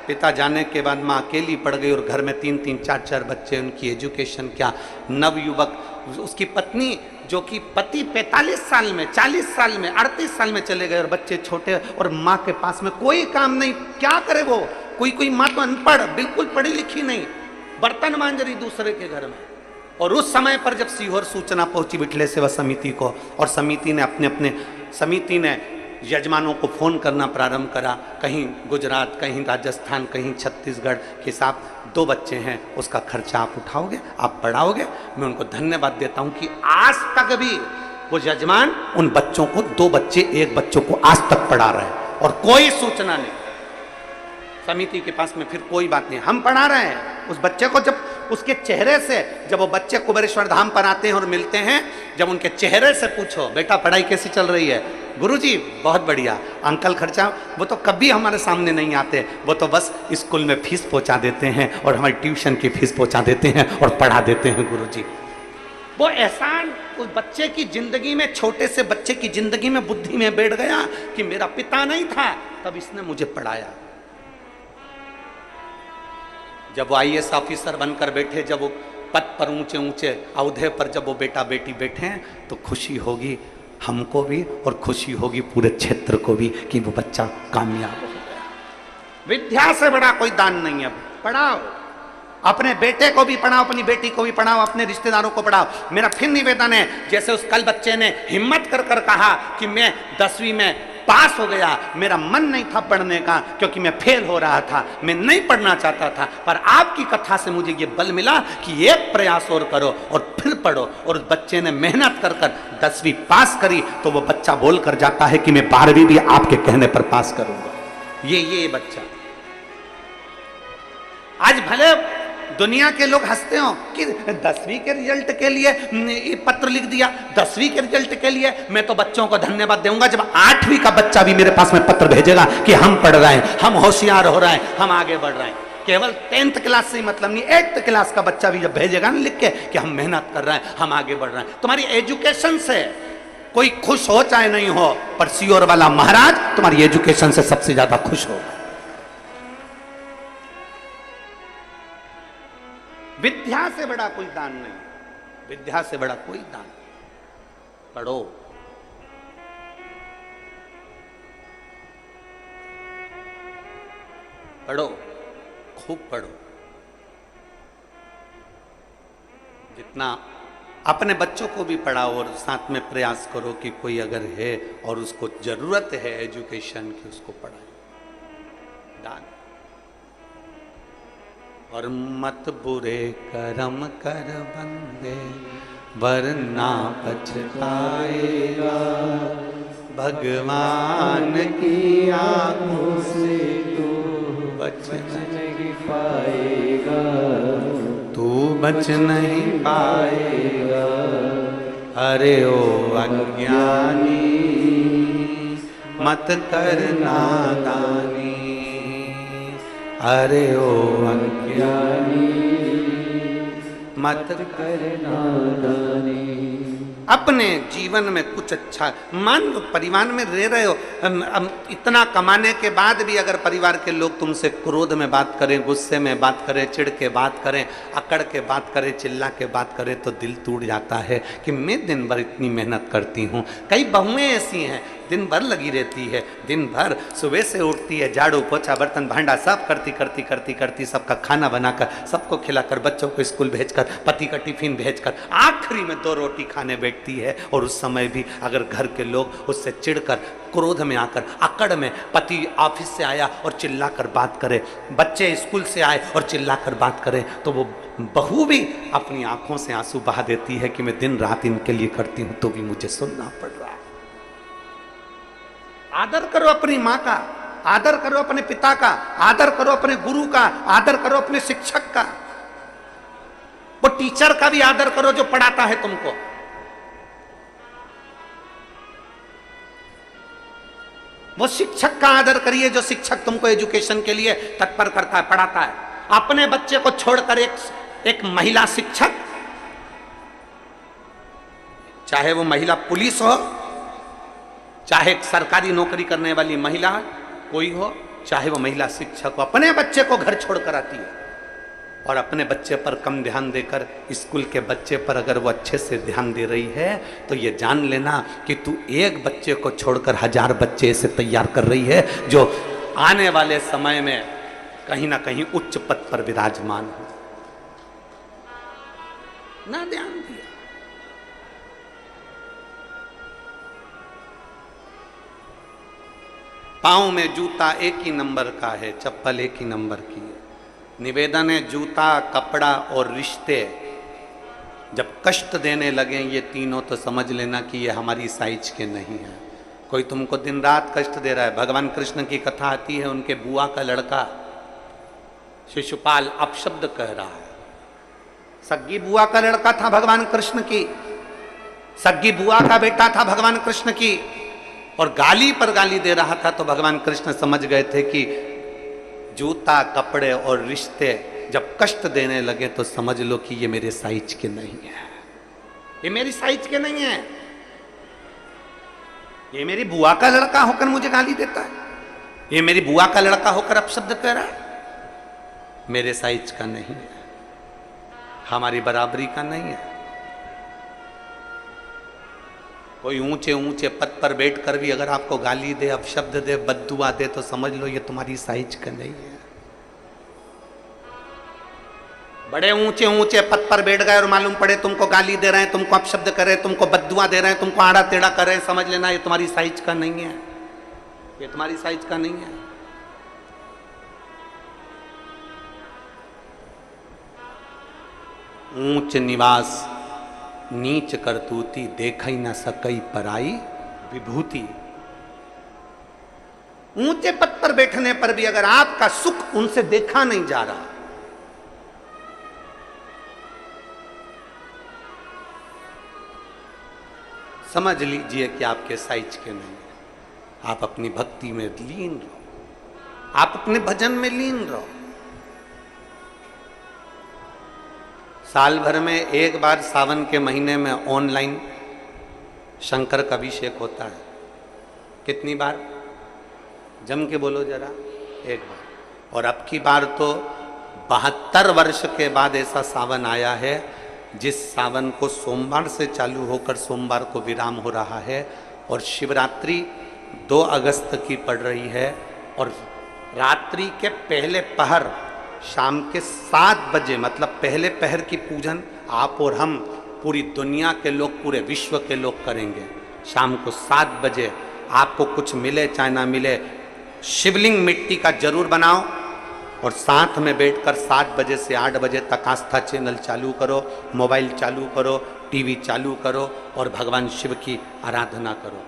पिता जाने के बाद माँ अकेली पड़ गई और घर में 3-3, 4-4 बच्चे, उनकी एजुकेशन क्या। नवयुवक, उसकी पत्नी जो कि पति 45 साल में, 40 साल में, 38 साल में चले गए और बच्चे छोटे, और माँ के पास में कोई काम नहीं, क्या करे वो। कोई माँ तो अनपढ़, बिल्कुल पढ़ी लिखी नहीं, बर्तन मांज रही दूसरे के घर में। और उस समय पर जब सीहोर सूचना पहुंची विठलेश सेवा समिति को, और समिति ने यजमानों को फोन करना प्रारंभ करा, कहीं गुजरात, कहीं राजस्थान, कहीं छत्तीसगढ़ के साथ 2 बच्चे हैं, उसका खर्चा आप उठाओगे, आप पढ़ाओगे। मैं उनको धन्यवाद देता हूं कि आज तक भी वो यजमान उन बच्चों को, 2 बच्चे, 1 बच्चों को आज तक पढ़ा रहे हैं और कोई सूचना नहीं समिति के पास में। फिर कोई बात नहीं, हम पढ़ा रहे हैं उस बच्चे को। जब उसके चेहरे से, जब वो बच्चे कुबेरेश्वर धाम पर आते हैं और मिलते हैं, जब उनके चेहरे से पूछो बेटा पढ़ाई कैसी चल रही है, गुरुजी बहुत बढ़िया, अंकल खर्चा, वो तो कभी हमारे सामने नहीं आते, वो तो बस स्कूल में फीस पहुंचा देते हैं और हमारी ट्यूशन की फीस पहुंचा देते हैं और पढ़ा देते हैं गुरुजी। वो एहसान उस बच्चे की जिंदगी में, छोटे से बच्चे की जिंदगी में, बुद्धि में बैठ गया कि मेरा पिता नहीं था तब इसने मुझे पढ़ाया। जब वो आईएएस ऑफिसर बनकर बैठे, जब वो पद पर ऊंचे ऊंचे औहदे पर जब वो बेटा बेटी बैठे हैं, तो खुशी होगी हमको भी और खुशी होगी पूरे क्षेत्र को भी कि वो बच्चा कामयाब हो गया। विद्या से बड़ा कोई दान नहीं है। पढ़ाओ, अपने बेटे को भी पढ़ाओ, अपनी बेटी को भी पढ़ाओ, अपने रिश्तेदारों को पढ़ाओ। मेरा फिर निवेदन है, जैसे उस कल बच्चे ने हिम्मत कर कर कहा कि मैं 10वीं में पास हो गया, मेरा मन नहीं था पढ़ने का क्योंकि मैं फेल हो रहा था, मैं नहीं पढ़ना चाहता था, पर आपकी कथा से मुझे ये बल मिला कि एक प्रयास और करो और फिर पढ़ो। और उस बच्चे ने मेहनत कर कर 10वीं पास करी, तो वो बच्चा बोल कर जाता है कि मैं 12वीं भी आपके कहने पर पास करूंगा। ये बच्चा आज भले दुनिया के लोग हंसते हो कि 10वीं के रिजल्ट के लिए पत्र लिख दिया, 10वीं के रिजल्ट के लिए। मैं तो बच्चों को धन्यवाद दूंगा जब 8वीं का बच्चा भी मेरे पास में पत्र भेजेगा कि हम पढ़ रहे हैं, हम होशियार हो रहे हैं, हम आगे बढ़ रहे हैं। केवल 10th क्लास से ही मतलब नहीं, 8th क्लास का बच्चा भी जब भेजेगा ना लिख के कि हम मेहनत कर रहे हैं, हम आगे बढ़ रहे हैं। तुम्हारी एजुकेशन से कोई खुश हो चाहे नहीं हो, पर सियोर वाला महाराज तुम्हारी एजुकेशन से सबसे ज्यादा खुश होगा। विद्या से बड़ा कोई दान नहीं, विद्या से बड़ा कोई दान। पढ़ो, पढ़ो, खूब पढ़ो। जितना अपने बच्चों को भी पढ़ाओ और साथ में प्रयास करो कि कोई अगर है और उसको जरूरत है एजुकेशन की, उसको पढ़ाए। दान। और मत बुरे कर्म कर बंदे वरना पछताएगा, भगवान की आंखों से तू बच नहीं पाएगा, तू बच नहीं पाएगा। अरे ओ अज्ञानी मत कर नादानी, अरे ओ अज्ञानी मत कर नादानी। अपने जीवन में कुछ अच्छा मान लो, परिवार में रह रहे हो, इतना कमाने के बाद भी अगर परिवार के लोग तुमसे क्रोध में बात करें, गुस्से में बात करें, चिढ़ के बात करें, अकड़ के बात करें, चिल्ला के बात करें, तो दिल टूट जाता है कि मैं दिन भर इतनी मेहनत करती हूँ। कई बहुएं ऐसी हैं दिन भर लगी रहती है, दिन भर सुबह से उठती है, झाड़ू पोछा बर्तन भांडा सब करती सबका खाना बनाकर, सबको खिलाकर, बच्चों को स्कूल भेजकर, पति का टिफिन भेजकर, आखिरी में 2 रोटी खाने बैठती है। और उस समय भी अगर घर के लोग उससे चिढ़कर, क्रोध में आकर, अकड़ में, पति ऑफिस से आया और चिल्लाकर बात करे, बच्चे स्कूल से आए और चिल्लाकर बात करें, तो वो बहू भी अपनी आंखों से आंसू बहा देती है कि मैं दिन रात इनके लिए करती हूं तो भी मुझे सुनना पड़ रहा है। आदर करो अपनी माँ का, आदर करो अपने पिता का, आदर करो अपने गुरु का, आदर करो अपने शिक्षक का। वो टीचर का भी आदर करो जो पढ़ाता है तुमको। वो शिक्षक का आदर करिए जो शिक्षक तुमको एजुकेशन के लिए तत्पर करता है, पढ़ाता है। अपने बच्चे को छोड़कर एक महिला शिक्षक, चाहे वो महिला पुलिस हो, चाहे सरकारी नौकरी करने वाली महिला कोई हो, चाहे वो महिला शिक्षक हो, अपने बच्चे को घर छोड़कर आती है। और अपने बच्चे पर कम ध्यान देकर स्कूल के बच्चे पर अगर वो अच्छे से ध्यान दे रही है, तो ये जान लेना कि तू एक बच्चे को छोड़कर 1000 बच्चे ऐसे तैयार कर रही है जो आने वाले समय में कहीं ना कहीं उच्च पद पर विराजमान हो। ना ध्यान दिया। पाँव में जूता एक ही नंबर का है, चप्पल एक ही नंबर की है। निवेदन है, जूता, कपड़ा और रिश्ते जब कष्ट देने लगे ये तीनों, तो समझ लेना कि ये हमारी साइज के नहीं है। कोई तुमको दिन रात कष्ट दे रहा है। भगवान कृष्ण की कथा आती है, उनके बुआ का लड़का शिशुपाल अपशब्द कह रहा है। सग्गी बुआ का लड़का था भगवान कृष्ण की, सग्गी बुआ का बेटा था भगवान कृष्ण की, और गाली पर गाली दे रहा था। तो भगवान कृष्ण समझ गए थे कि जूता, कपड़े और रिश्ते जब कष्ट देने लगे तो समझ लो कि ये मेरे साइज के नहीं है। ये मेरी साइज के नहीं है। ये मेरी बुआ का लड़का होकर मुझे गाली देता है, ये मेरी बुआ का लड़का होकर अपशब्द कह रहा है, मेरे साइज का नहीं है, हमारी बराबरी का नहीं है। कोई ऊंचे ऊंचे पद पर बैठकर भी अगर आपको गाली दे, अपशब्द दे, बद्दुआ दे, तो समझ लो ये तुम्हारी साइज का नहीं है। बड़े ऊंचे ऊंचे पद पर बैठ गए और मालूम पड़े तुमको गाली दे रहे हैं, तुमको अपशब्द कर रहे हैं, तुमको बद्दुआ दे रहे हैं, तुमको आड़ा टेढ़ा कर रहे हैं, समझ लेना ये तुम्हारी साइज का नहीं है, ये तुम्हारी साइज का नहीं है। ऊंच निवास नीच करतूती, देखई न सकई पराई विभूति। ऊंचे पद पर बैठने पर भी अगर आपका सुख उनसे देखा नहीं जा रहा, समझ लीजिए कि आपके साइज के नहीं है। आप अपनी भक्ति में लीन रहो, आप अपने भजन में लीन रहो। साल भर में एक बार सावन के महीने में ऑनलाइन शंकर का अभिषेक होता है। कितनी बार? जम के बोलो जरा। एक बार। और अब की बार तो 72 वर्ष के बाद ऐसा सावन आया है जिस सावन को सोमवार से चालू होकर सोमवार को विराम हो रहा है, और शिवरात्रि 2 अगस्त की पड़ रही है, और रात्रि के पहले पहर शाम के 7 बजे, मतलब पहले पहर की पूजन आप और हम, पूरी दुनिया के लोग, पूरे विश्व के लोग करेंगे। शाम को 7 बजे आपको कुछ मिले चाहे ना मिले, शिवलिंग मिट्टी का जरूर बनाओ, और साथ में बैठकर 7 बजे से 8 बजे तक आस्था चैनल चालू करो, मोबाइल चालू करो, टीवी चालू करो और भगवान शिव की आराधना करो।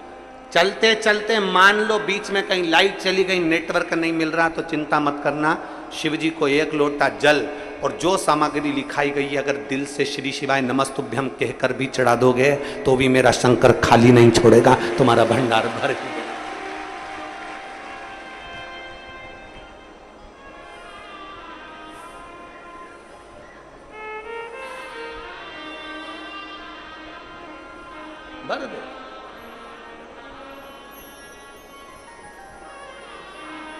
चलते चलते मान लो बीच में कहीं लाइट चली गई, नेटवर्क नहीं मिल रहा, तो चिंता मत करना। शिव जी को 1 लोटा जल और जो सामग्री लिखाई गई है, अगर दिल से श्री शिवाय नमस्तुभ्यम कहकर भी चढ़ा दोगे तो भी मेरा शंकर खाली नहीं छोड़ेगा, तुम्हारा भंडार भर गया। भर दो।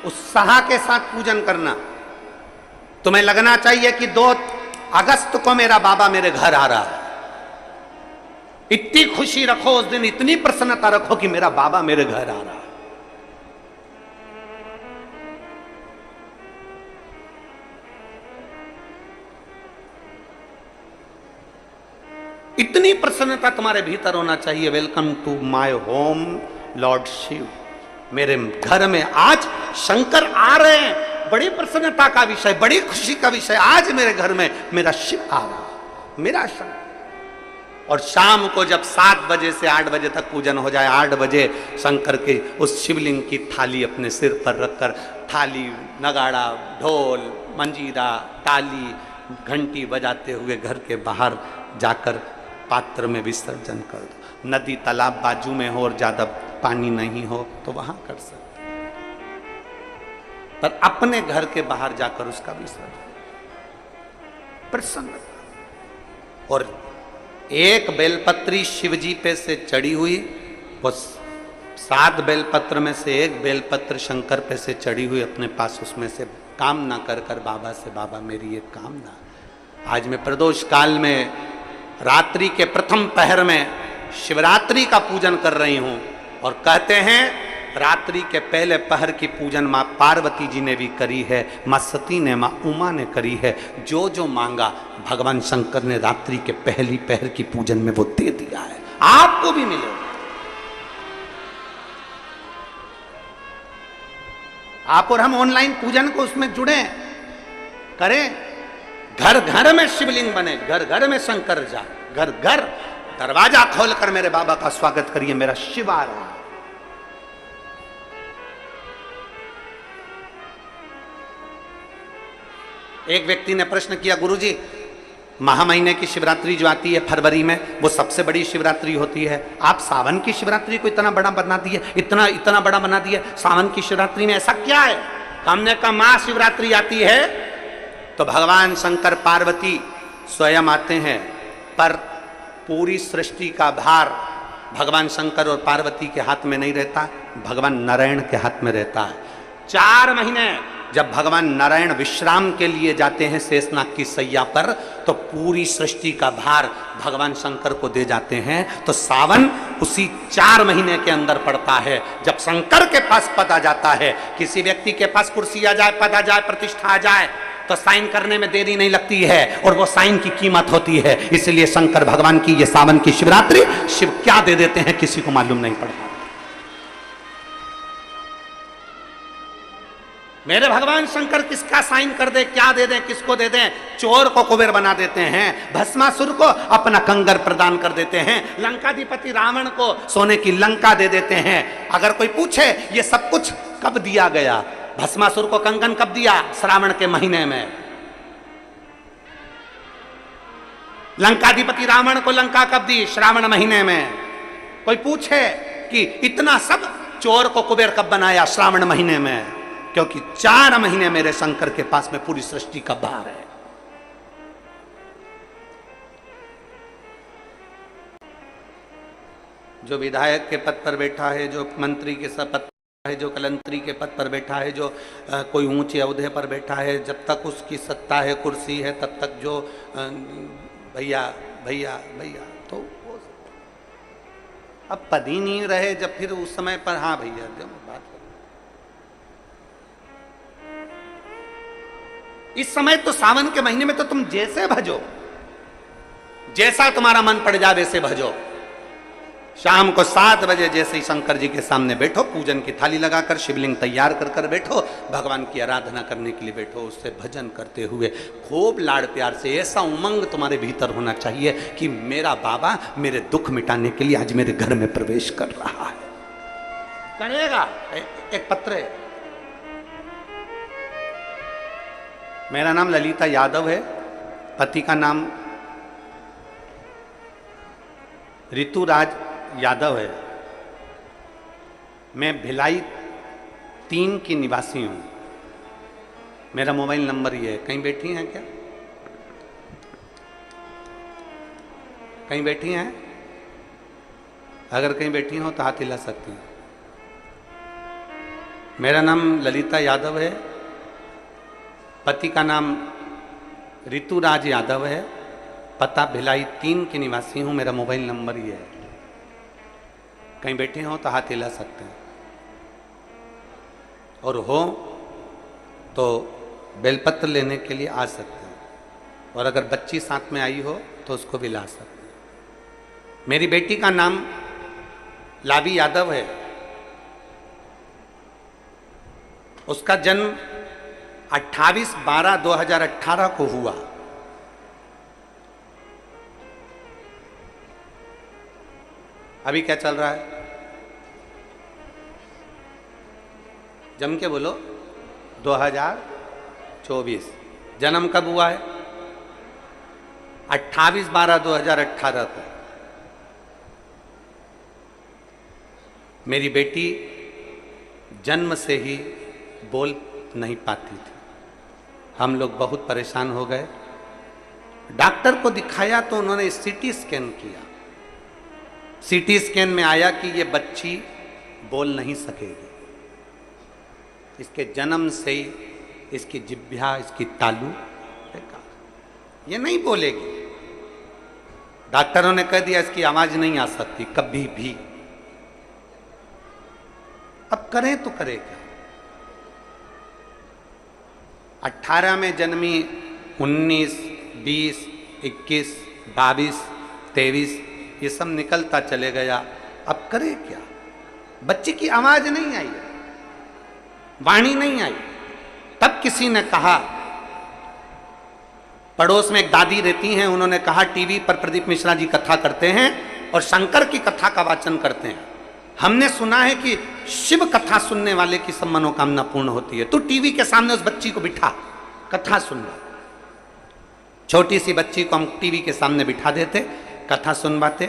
उत्साह के साथ पूजन करना। तुम्हें लगना चाहिए कि 2 अगस्त को मेरा बाबा मेरे घर आ रहा है। इतनी खुशी रखो उस दिन, इतनी प्रसन्नता रखो कि मेरा बाबा मेरे घर आ रहा है। इतनी प्रसन्नता तुम्हारे भीतर होना चाहिए। Welcome to my home lord Shiva. मेरे घर में आज शंकर आ रहे हैं, बड़ी प्रसन्नता का विषय, बड़ी खुशी का विषय। आज मेरे घर में मेरा शिव आ रहा, मेरा शंकर। और शाम को जब 7 बजे से 8 बजे तक पूजन हो जाए, 8 बजे शंकर के उस शिवलिंग की थाली अपने सिर पर रखकर, थाली, नगाड़ा, ढोल, मंजीरा, ताली, घंटी बजाते हुए घर के बाहर जाकर पात्र में विसर्जन कर दो। नदी तालाब बाजू में हो और ज्यादा पानी नहीं हो तो वहां कर सकते, पर अपने घर के बाहर जाकर उसका विसर्जन प्रसन्न। और एक बेलपत्री शिवजी पे से चढ़ी हुई, वो 7 बेलपत्र में से एक बेलपत्र शंकर पे से चढ़ी हुई अपने पास, उसमें से कामना कर कर बाबा से, बाबा मेरी एक कामना, आज मैं प्रदोष काल में रात्रि के प्रथम पहर में शिवरात्रि का पूजन कर रही हूं, और कहते हैं रात्रि के पहले पहर की पूजन मां पार्वती जी ने भी करी है, मां सती ने, मां उमा ने करी है। जो जो मांगा भगवान शंकर ने रात्रि के पहली पहर की पूजन में वो दे दिया है, आपको भी मिलेगा। आप और हम ऑनलाइन पूजन को उसमें जुड़े करें, घर घर में शिवलिंग बने, घर घर में शंकर जा, घर घर दरवाजा खोलकर मेरे बाबा का स्वागत करिए, मेरा शिव आ रहा है। एक व्यक्ति ने प्रश्न किया, गुरुजी महा महीने की शिवरात्रि जो आती है फरवरी में, वो सबसे बड़ी शिवरात्रि होती है, आप सावन की शिवरात्रि को इतना बड़ा बना दिए, इतना बड़ा बना दिया, सावन की शिवरात्रि में ऐसा क्या है? हमने कहा महाशिवरात्रि आती है तो भगवान शंकर पार्वती स्वयं आते हैं, पर पूरी सृष्टि का भार भगवान शंकर और पार्वती के हाथ में नहीं रहता, भगवान नारायण के हाथ में रहता है। 4 महीने जब भगवान नारायण विश्राम के लिए जाते हैं शेषनाग की सैया पर, तो पूरी सृष्टि का भार भगवान शंकर को दे जाते हैं। तो सावन उसी 4 महीने के अंदर पड़ता है जब शंकर के पास पद आ जाता है। किसी व्यक्ति के पास कुर्सी आ जाए, पद आ जाए, प्रतिष्ठा आ जाए, तो साइन करने में देरी नहीं लगती है और वो साइन की कीमत होती है। इसलिए शंकर भगवान की ये सावन की शिवरात्रि, शिव क्या दे देते हैं किसी को मालूम नहीं पड़ता। मेरे भगवान शंकर किसका साइन कर दे, क्या दे दें, किसको दे दें? चोर को कुबेर बना देते हैं, भस्मासुर को अपना कंगर प्रदान कर देते हैं, लंकाधिपति रावण को सोने की लंका दे देते हैं। अगर कोई पूछे ये सब कुछ कब दिया गया, भस्मासुर को कंगन कब दिया? श्रावण के महीने में। लंकाधिपति रावण को लंका कब दी? श्रावण महीने में। कोई पूछे कि इतना सब चोर को कुबेर कब बनाया? श्रावण महीने में। क्योंकि 4 महीने मेरे शंकर के पास में पूरी सृष्टि का भार है। जो विधायक के पद पर बैठा है, जो मंत्री के पद पर है, जो कलंत्री के पद पर बैठा है, जो कोई ऊंचे ओहदे पर बैठा है, जब तक उसकी सत्ता है, कुर्सी है, तब तक जो भैया भैया भैया, तो वो अब पद ही नहीं रहे, जब फिर उस समय पर हाँ भैया जब बात। इस समय तो सावन के महीने में तो तुम जैसे भजो, जैसा तुम्हारा मन पड़ जाए वैसे भजो। शाम को 7 बजे जैसे ही शंकर जी के सामने बैठो, पूजन की थाली लगाकर शिवलिंग तैयार कर कर बैठो, भगवान की आराधना करने के लिए बैठो, उससे भजन करते हुए खूब लाड़ प्यार से। ऐसा उमंग तुम्हारे भीतर होना चाहिए कि मेरा बाबा मेरे दुख मिटाने के लिए आज मेरे घर में प्रवेश कर रहा है। करेगा। एक पत्र है, मेरा नाम ललिता यादव है, पति का नाम ऋतुराज यादव है। मैं भिलाई 3 की निवासी हूँ। मेरा मोबाइल नंबर ये है। कहीं बैठी हैं क्या? कहीं बैठी हैं? अगर कहीं बैठी हो तो हाथ हिला सकती हैं। मेरा नाम ललिता यादव है, पति का नाम ऋतुराज यादव है, पता भिलाई 3 की निवासी हूँ। मेरा मोबाइल नंबर ये है। कहीं बैठे हो तो हाथ हिला सकते हैं, और हो तो बेलपत्र लेने के लिए आ सकते हैं, और अगर बच्ची साथ में आई हो तो उसको भी ला सकते हैं। मेरी बेटी का नाम लावी यादव है। उसका जन्म 28/12/2018 को हुआ। अभी क्या चल रहा है? जम के बोलो। 2024। जन्म कब हुआ है? 28/12/2018 को। मेरी बेटी जन्म से ही बोल नहीं पाती थी। हम लोग बहुत परेशान हो गए। डॉक्टर को दिखाया तो उन्होंने सीटी स्कैन किया। सीटी स्कैन में आया कि ये बच्ची बोल नहीं सकेगी। इसके जन्म से ही इसकी जिह्वा, इसकी तालू बेकार, ये नहीं बोलेगी। डॉक्टरों ने कह दिया इसकी आवाज नहीं आ सकती कभी भी। अब करें तो करें क्या? 18 में जन्मी, 19, 20, 21, 22, 23 ये सब निकलता चले गया। अब करे क्या? बच्चे की आवाज नहीं आई, वाणी नहीं आई। तब किसी ने कहा, पड़ोस में एक दादी रहती हैं, उन्होंने कहा टीवी पर प्रदीप मिश्रा जी कथा करते हैं और शंकर की कथा का वाचन करते हैं। हमने सुना है कि शिव कथा सुनने वाले की सब मनोकामना पूर्ण होती है। तो टीवी के सामने उस बच्ची को बिठा, कथा सुनवा। छोटी सी बच्ची को हम टीवी के सामने बिठा देते, कथा सुनवाते।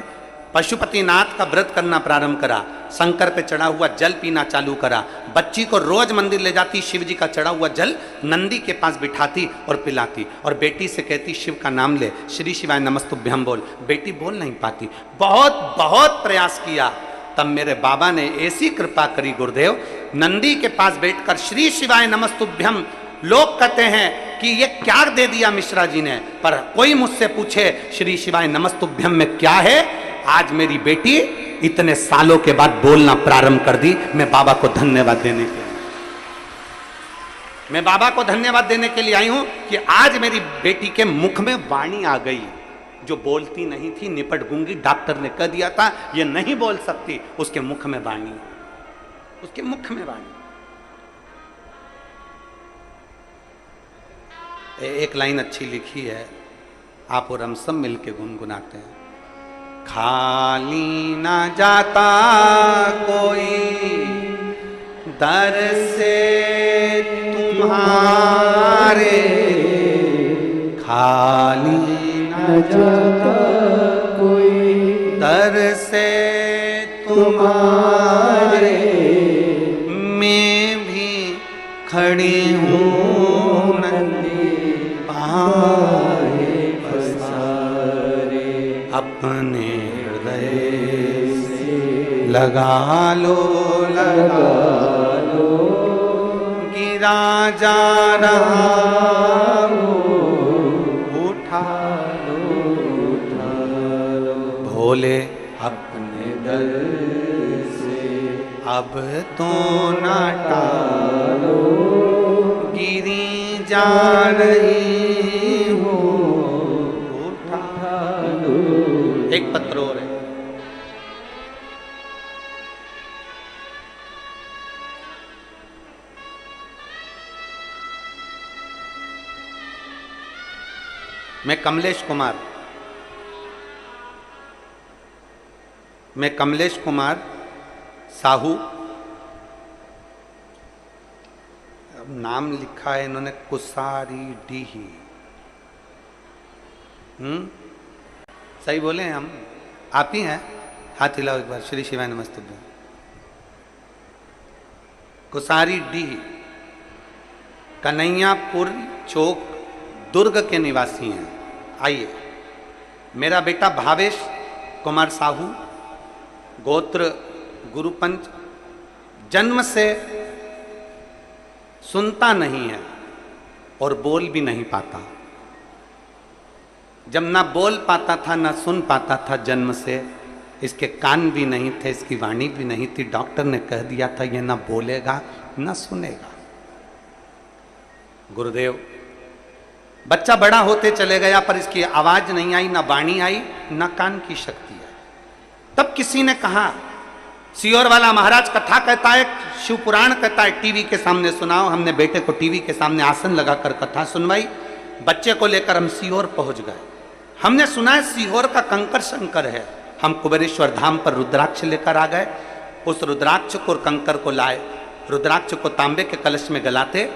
पशुपतिनाथ का व्रत करना प्रारंभ करा, शंकर पे चढ़ा हुआ जल पीना चालू करा, बच्ची को रोज मंदिर ले जाती, शिव जी का चढ़ा हुआ जल नंदी के पास बिठाती और पिलाती, और बेटी से कहती शिव का नाम ले, श्री शिवाय नमस्तुभ्यम बोल। बेटी बोल नहीं पाती, बहुत बहुत प्रयास किया, तब मेरे बाबा ने ऐसी कृपा करी गुरुदेव, नंदी के पास बैठकर श्री शिवाय नमस्तुभ्यम। लोग कहते हैं कि ये क्या दे दिया मिश्रा जी ने, पर कोई मुझसे पूछे श्री शिवाय नमस्तुभ्यम में क्या है, आज मेरी बेटी इतने सालों के बाद बोलना प्रारंभ कर दी। मैं बाबा को धन्यवाद देने के लिए, मैं बाबा को धन्यवाद देने के लिए आई हूं कि आज मेरी बेटी के मुख में वाणी आ गई, जो बोलती नहीं थी, निपट गूंगी, डॉक्टर ने कह दिया था ये नहीं बोल सकती, उसके मुख में वाणी, उसके मुख में वाणी। एक लाइन अच्छी लिखी है, आप और हम सब मिलके गुनगुनाते हैं। खाली ना जाता कोई दर से तुम्हारे, खाली ना जाता कोई दर से तुम्हारे, मैं भी खड़ी हूँ नंदी पाए पसारे, अपने हृदय से लगा लो गिरा जा रहा उठा लो भोले अपने दर से, अब तो ना टालो, गिरी जा रही हूँ उठा लो। एक पत्र और है, मैं कमलेश कुमार साहू, अब नाम लिखा है इन्होंने कुसारी डीही, सही बोले हैं हम, आप ही हैं, हाथ हिलाओ एक बार, श्री शिवाय नमस्तुभ्यम। कुसारी डीही, कन्हैयापुर चौक, दुर्ग के निवासी हैं। आइए, मेरा बेटा भावेश कुमार साहू, गोत्र गुरुपंच, जन्म से सुनता नहीं है और बोल भी नहीं पाता। जब ना बोल पाता था ना सुन पाता था, जन्म से इसके कान भी नहीं थे, इसकी वाणी भी नहीं थी, डॉक्टर ने कह दिया था ये ना बोलेगा ना सुनेगा। गुरुदेव, बच्चा बड़ा होते चले गया पर इसकी आवाज नहीं आई, ना वाणी आई, ना कान की शक्ति आई। तब किसी ने कहा, सियोर वाला महाराज कथा कहता है, शिव पुराण कहता है, टीवी के सामने सुनाओ। हमने बेटे को टीवी के सामने आसन लगाकर कथा सुनवाई, बच्चे को लेकर हम सीहोर पहुंच गए। हमने सुना है सीहोर का कंकर शंकर है। हम कुबेरेश्वर धाम पर रुद्राक्ष लेकर आ गए, उस रुद्राक्ष को और कंकर को लाए, रुद्राक्ष को तांबे के कलश में गलाते,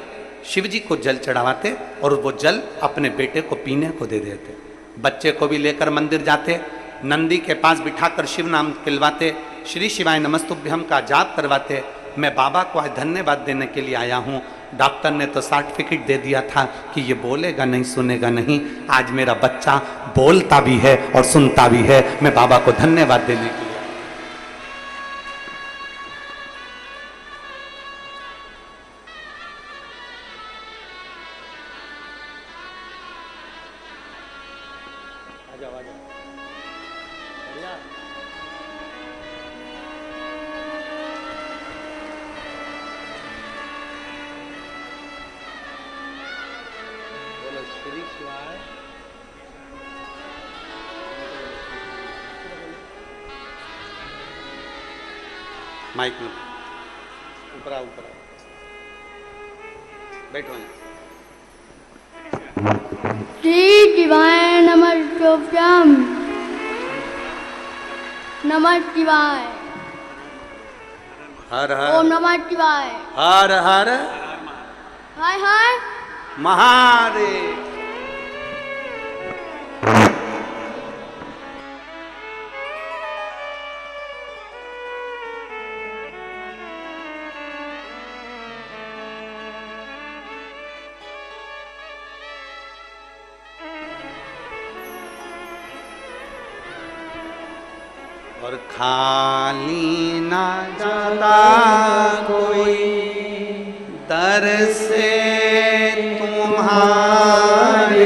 शिव जी को जल चढ़ावाते और वो जल अपने बेटे को पीने को दे देते। बच्चे को भी लेकर मंदिर जाते, नंदी के पास बिठाकर शिव नाम खिलवाते, श्री शिवाय नमस्तुभ्यम का जाप करवाते। मैं बाबा को आज धन्यवाद देने के लिए आया हूँ। डॉक्टर ने तो सर्टिफिकेट दे दिया था कि ये बोलेगा नहीं सुनेगा नहीं, आज मेरा बच्चा बोलता भी है और सुनता भी है। मैं बाबा को धन्यवाद देने के लिए। माइक में ऊपर आओ, ऊपर आओ, बैठो। श्री शिवाय नमस्तुभ्यम, नमः शिवाय, हर हर, ओम नमः शिवाय, हर हर हाय हाय महादेव। और खाली ना जाता कोई दर से तुम्हारे,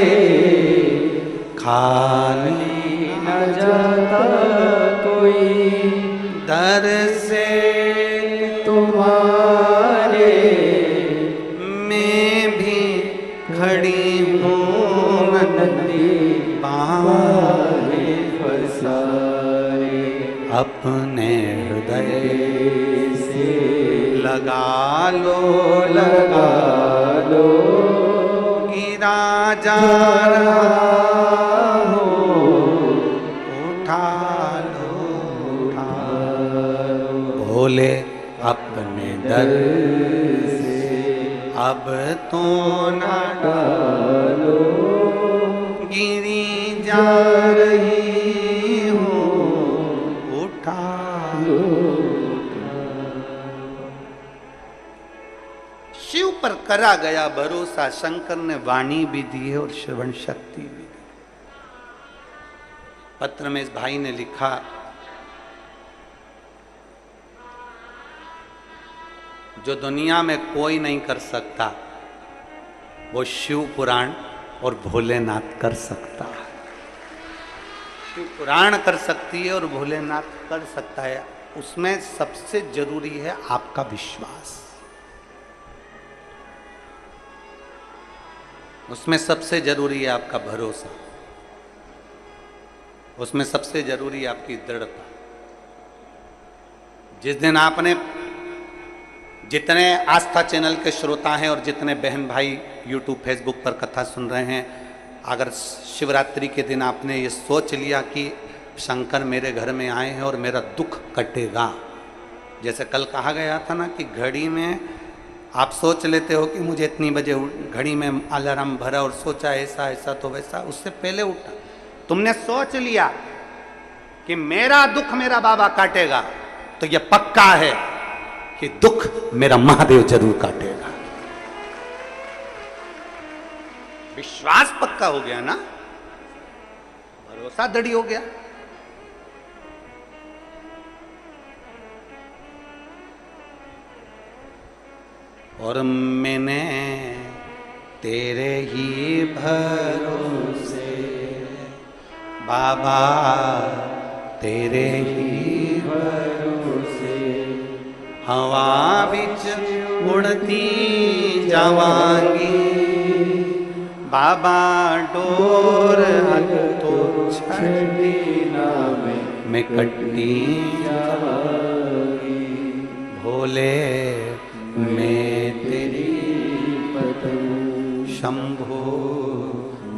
खाली ना जाता कोई दर से तुम्हारे, मैं भी खड़ी हूँ नदी पारे फसाए, अपने हृदय से लगा लो गिरा जा रहा हो, उठा लो भोले अपने दर से अब तो ना डालो, गिरी जा रही हूँ, उठा लो। शिव पर करा गया भरोसा, शंकर ने वाणी भी दी है और श्रवण शक्ति भी दी। पत्र में इस भाई ने लिखा, जो दुनिया में कोई नहीं कर सकता वो शिव पुराण और भोलेनाथ कर सकता है। शिव पुराण कर सकती है और भोलेनाथ कर सकता है। उसमें सबसे जरूरी है आपका विश्वास, उसमें सबसे जरूरी है आपका भरोसा, उसमें सबसे जरूरी है आपकी दृढ़ता। जिस दिन आपने, जितने आस्था चैनल के श्रोता हैं और जितने बहन भाई यूट्यूब फेसबुक पर कथा सुन रहे हैं, अगर शिवरात्रि के दिन आपने ये सोच लिया कि शंकर मेरे घर में आए हैं और मेरा दुख कटेगा, जैसे कल कहा गया था ना कि घड़ी में आप सोच लेते हो कि मुझे इतनी बजे घड़ी में अलार्म भरा और सोचा ऐसा ऐसा तो वैसा, उससे पहले उठा, तुमने सोच लिया कि मेरा दुख मेरा बाबा काटेगा, तो यह पक्का है कि दुख मेरा महादेव जरूर काटेगा। विश्वास पक्का हो गया ना, भरोसा दृढ़ हो गया। और मैंने तेरे ही भरोसे बाबा, तेरे ही भरोसे हवा बिच उड़ती जावांगी, बाबा डोर तो छड़ी ना मैं कट्टी जावांगी, भोले मैं तेरी पतंग, शंभो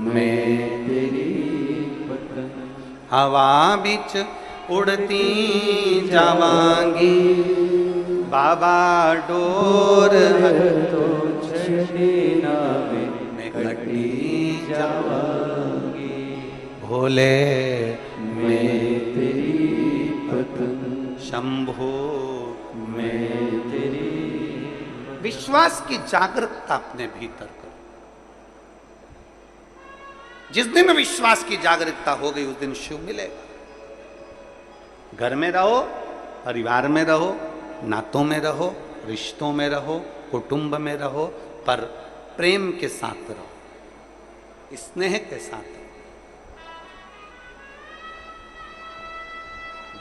मैं तेरी पतंग, हवा बिच उड़ती जावांगी, बाबा डोर तो छड़ी ना मैं कटी जावांगी, भोले मैं तेरी पतंग, शंभो मैं तेरी। विश्वास की जागरूकता अपने भीतर करो। जिस दिन विश्वास की जागरूकता हो गई उस दिन शिव मिलेगा। घर में रहो, परिवार में रहो, नातों में रहो, रिश्तों में रहो, कुटुंब में रहो, पर प्रेम के साथ रहो, स्नेह के साथ रहो,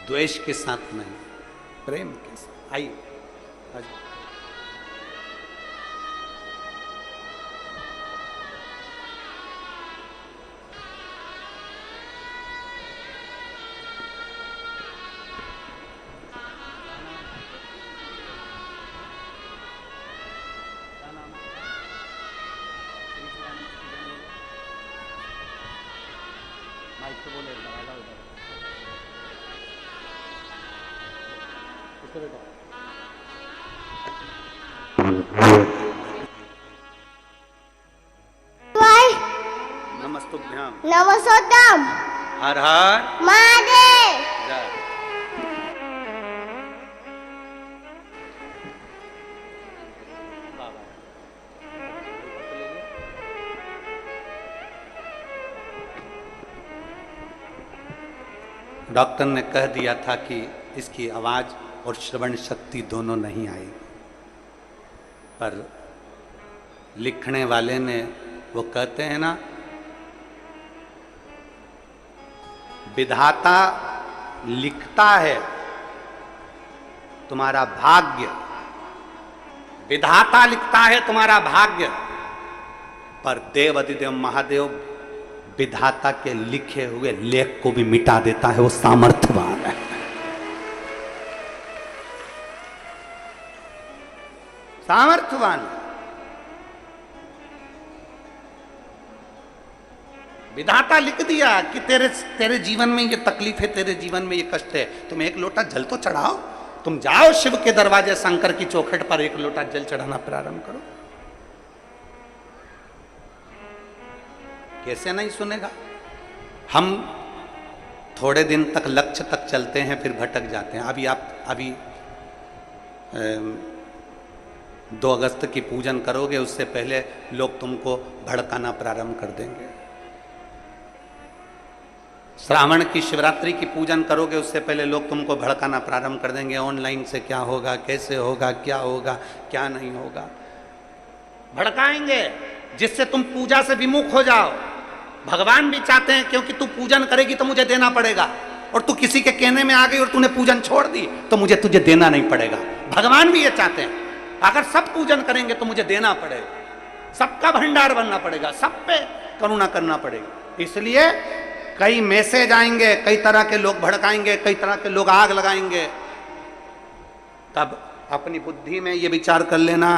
द्वेष के साथ नहीं, प्रेम के साथ। आइए नमस्तुभ्याम, नमस्तोत्तम, हर हर महादेव। जय। डॉक्टर ने कह दिया था कि इसकी आवाज़ और श्रवण शक्ति दोनों नहीं आई, पर लिखने वाले ने, वो कहते हैं ना, विधाता लिखता है तुम्हारा भाग्य, विधाता लिखता है तुम्हारा भाग्य, पर देव अधिदेव महादेव विधाता के लिखे हुए लेख को भी मिटा देता है। वो सामर्थ्यवान है, सामर्थ्यवान। विधाता लिख दिया कि तेरे जीवन में ये तकलीफ है, तेरे जीवन में ये कष्ट है, तुम एक लोटा जल तो चढ़ाओ, तुम जाओ शिव के दरवाजे शंकर की चौखट पर एक लोटा जल चढ़ाना प्रारंभ करो। कैसे नहीं सुनेगा? हम थोड़े दिन तक लक्ष्य तक चलते हैं, फिर भटक जाते हैं। अभी 2 अगस्त की पूजन करोगे, उससे पहले लोग तुमको भड़काना प्रारंभ कर देंगे। श्रावण की शिवरात्रि की पूजन करोगे, उससे पहले लोग तुमको भड़काना प्रारंभ कर देंगे। ऑनलाइन से क्या होगा, कैसे होगा, क्या होगा, क्या नहीं होगा, भड़काएंगे, जिससे तुम पूजा से विमुख हो जाओ। भगवान भी चाहते हैं, क्योंकि तू पूजन करेगी तो मुझे देना पड़ेगा, और तू किसी के कहने में आ गई और तूने पूजन छोड़ दी तो मुझे तुझे देना नहीं पड़ेगा। भगवान भी ये चाहते हैं, अगर सब पूजन करेंगे तो मुझे देना पड़ेगा, सबका भंडार बनना पड़ेगा, सब पे करुणा करना पड़ेगा। इसलिए कई मैसेज आएंगे, कई तरह के लोग भड़काएंगे, कई तरह के लोग आग लगाएंगे। तब अपनी बुद्धि में ये विचार कर लेना,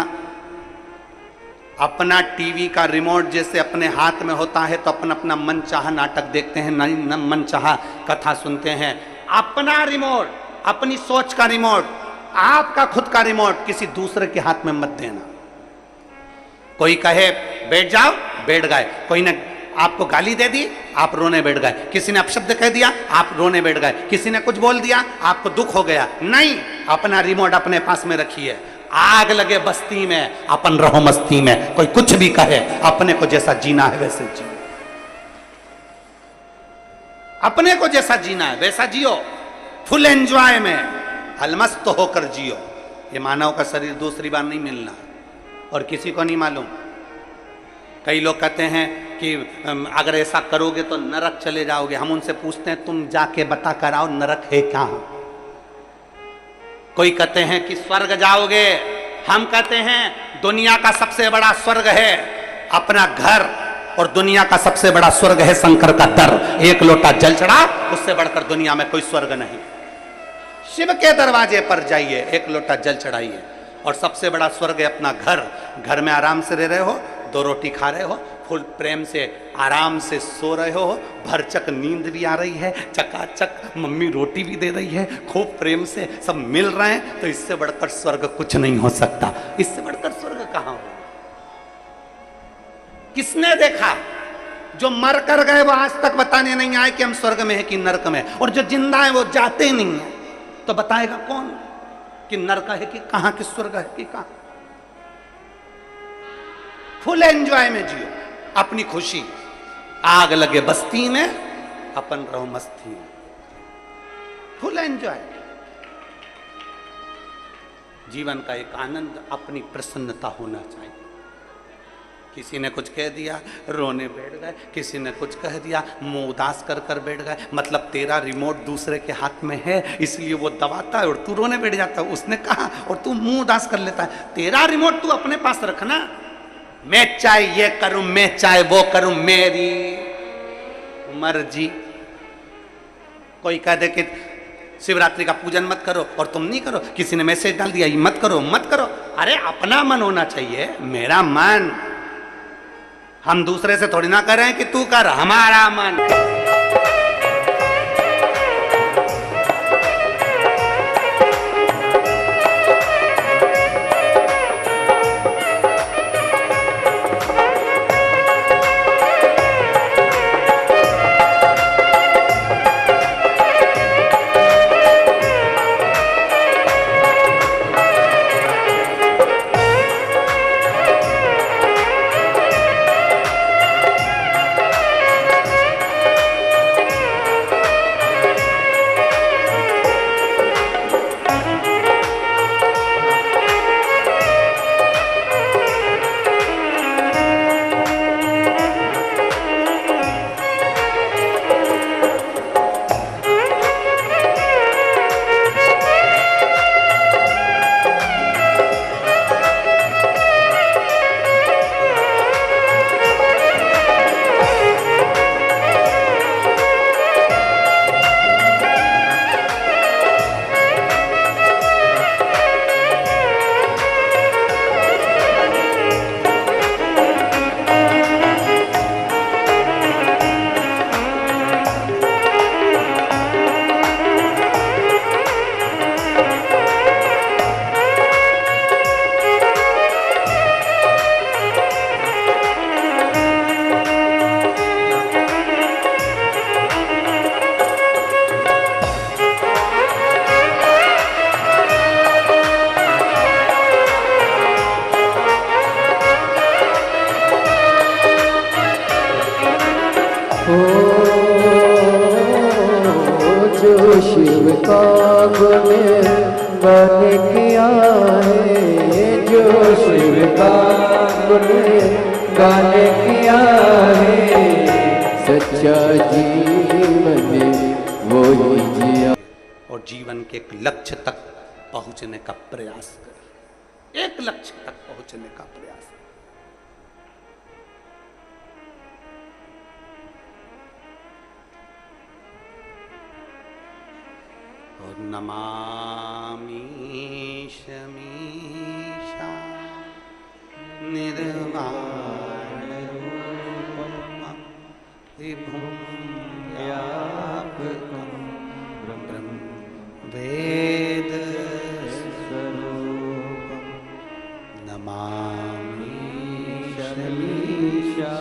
अपना टीवी का रिमोट जैसे अपने हाथ में होता है तो अपन अपना मन चाहा नाटक देखते हैं, न मन चाहा कथा सुनते हैं। अपना रिमोट, अपनी सोच का रिमोट, आपका खुद का रिमोट किसी दूसरे के हाथ में मत देना। कोई कहे बैठ जाओ, बैठ गए। कोई ने आपको गाली दे दी, आप रोने बैठ गए। किसी ने अपशब्द कह दिया, आप रोने बैठ गए। किसी ने कुछ बोल दिया, आपको दुख हो गया। नहीं, अपना रिमोट अपने पास में रखिए। आग लगे बस्ती में, अपन रहो मस्ती में। कोई कुछ भी कहे, अपने को जैसा जीना है वैसे जियो, अपने को जैसा जीना है वैसा जियो, फुल एंजॉय में अलमस्त होकर जियो। ये मानव का शरीर दूसरी बार नहीं मिलना, और किसी को नहीं मालूम। कई लोग कहते हैं कि अगर ऐसा करोगे तो नरक चले जाओगे। हम उनसे पूछते हैं, तुम जाके बता कर आओ नरक है क्या? कोई कहते हैं कि स्वर्ग जाओगे, हम कहते हैं दुनिया का सबसे बड़ा स्वर्ग है अपना घर, और दुनिया का सबसे बड़ा स्वर्ग है शंकर का दर। एक लोटा जल चढ़ा, उससे बढ़कर दुनिया में कोई स्वर्ग नहीं। शिव के दरवाजे पर जाइए, एक लोटा जल चढ़ाइए, और सबसे बड़ा स्वर्ग है अपना घर। घर में आराम से रह रहे हो, 2 रोटी खा रहे हो, फुल प्रेम से आराम से सो रहे हो, भरचक नींद भी आ रही है, चकाचक मम्मी रोटी भी दे रही है, खूब प्रेम से सब मिल रहे हैं, तो इससे बढ़कर स्वर्ग कुछ नहीं हो सकता। इससे बढ़कर स्वर्ग कहाँ हो? किसने देखा? जो मर कर गए वो आज तक बताने नहीं आए कि हम स्वर्ग में है कि नरक में, और जो जिंदा है वो जाते नहीं है, तो बताएगा कौन कि नरक है कि कहाँ, कि स्वर्ग है कि कहाँ? फुल एंजॉय में जियो अपनी खुशी। आग लगे बस्ती में, अपन रहो मस्ती में, फुल एंजॉय। जीवन का एक आनंद, अपनी प्रसन्नता होना चाहिए। किसी ने कुछ कह दिया, रोने बैठ गए। किसी ने कुछ कह दिया, मुंह उदास कर कर बैठ गए। मतलब तेरा रिमोट दूसरे के हाथ में है, इसलिए वो दबाता है और तू रोने बैठ जाता है। उसने कहा और तू मुंह उदास कर लेता है। तेरा रिमोट तू अपने पास रखना। मैं चाहे ये करूं, मैं चाहे वो करूं, मेरी मर्जी। कोई कह दे कि शिवरात्रि का पूजन मत करो और तुम नहीं करो, किसी ने मैसेज डाल दिया ये मत करो मत करो। अरे अपना मन होना चाहिए, मेरा मन। हम दूसरे से थोड़ी ना कर रहे हैं कि तू कर, हमारा मन। ओ जो शिव का गुण गाने किया है, जो शिव का गुण गाने किया है, सच्चा जीवन वो ही जिया। और जीवन के एक लक्ष्य तक पहुंचने का प्रयास करें, एक लक्ष्य तक पहुंचने का प्रयास करें। और नमामि शमीशा निर्वाण रूपम विभुं व्यापकं ब्रह्म वेद स्वरूपम नमामि शमीशा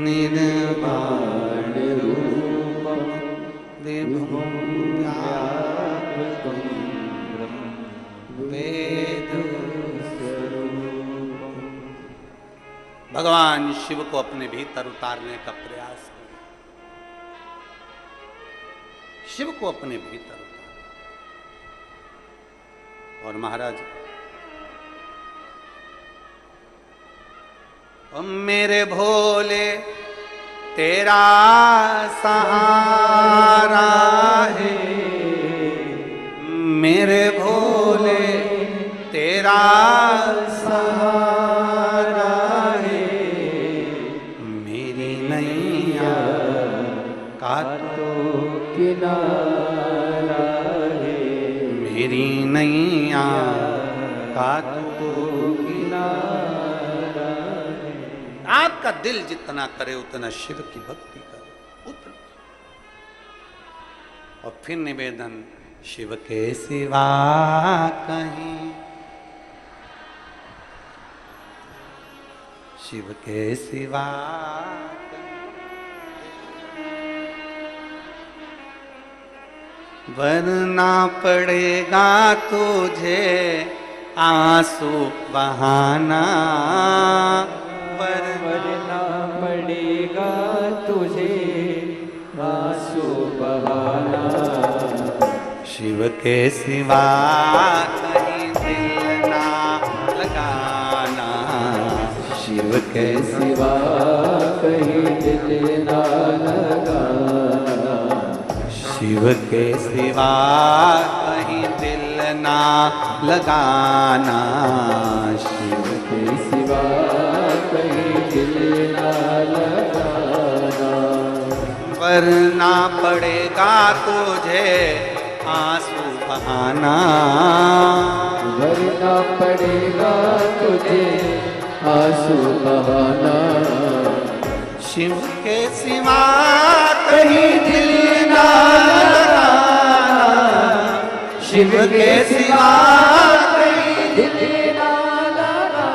निर्वाण रूपम विभुं व्यापकं ब्रह्म वेद स्वरूपम। भगवान शिव को अपने भीतर उतारने का प्रयास करें, शिव को अपने भीतर उतार। और महाराज, ओ मेरे भोले तेरा सहारा है, मेरे भोले तेरा सहारा है, मेरी नैया का तो किनारा है, मेरी नैया का तो किनारा है। आपका दिल जितना करे उतना शिव की भक्ति करो, उतना। और फिर निवेदन, शिव के सिवा कहीं, शिव के सिवा वरना पड़ेगा तुझे आंसू बहाना, वरना पड़ेगा तुझे आंसू बहाना। शिव के सिवा कहीं दिल ना लगाना, शिव के सिवा कहीं दिल ना लगाना, शिव के सिवा कहीं दिल ना लगाना, शिव के सिवा कहीं दिल ना लगाना। वरना पड़ेगा तुझे आंसू बहाना, वरना पड़ेगा तुझे आंसू बहाना। शिव के सिवा कहीं दिल ना लगाना, शिव के सिवा कहीं दिल ना लगाना।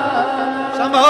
शंभो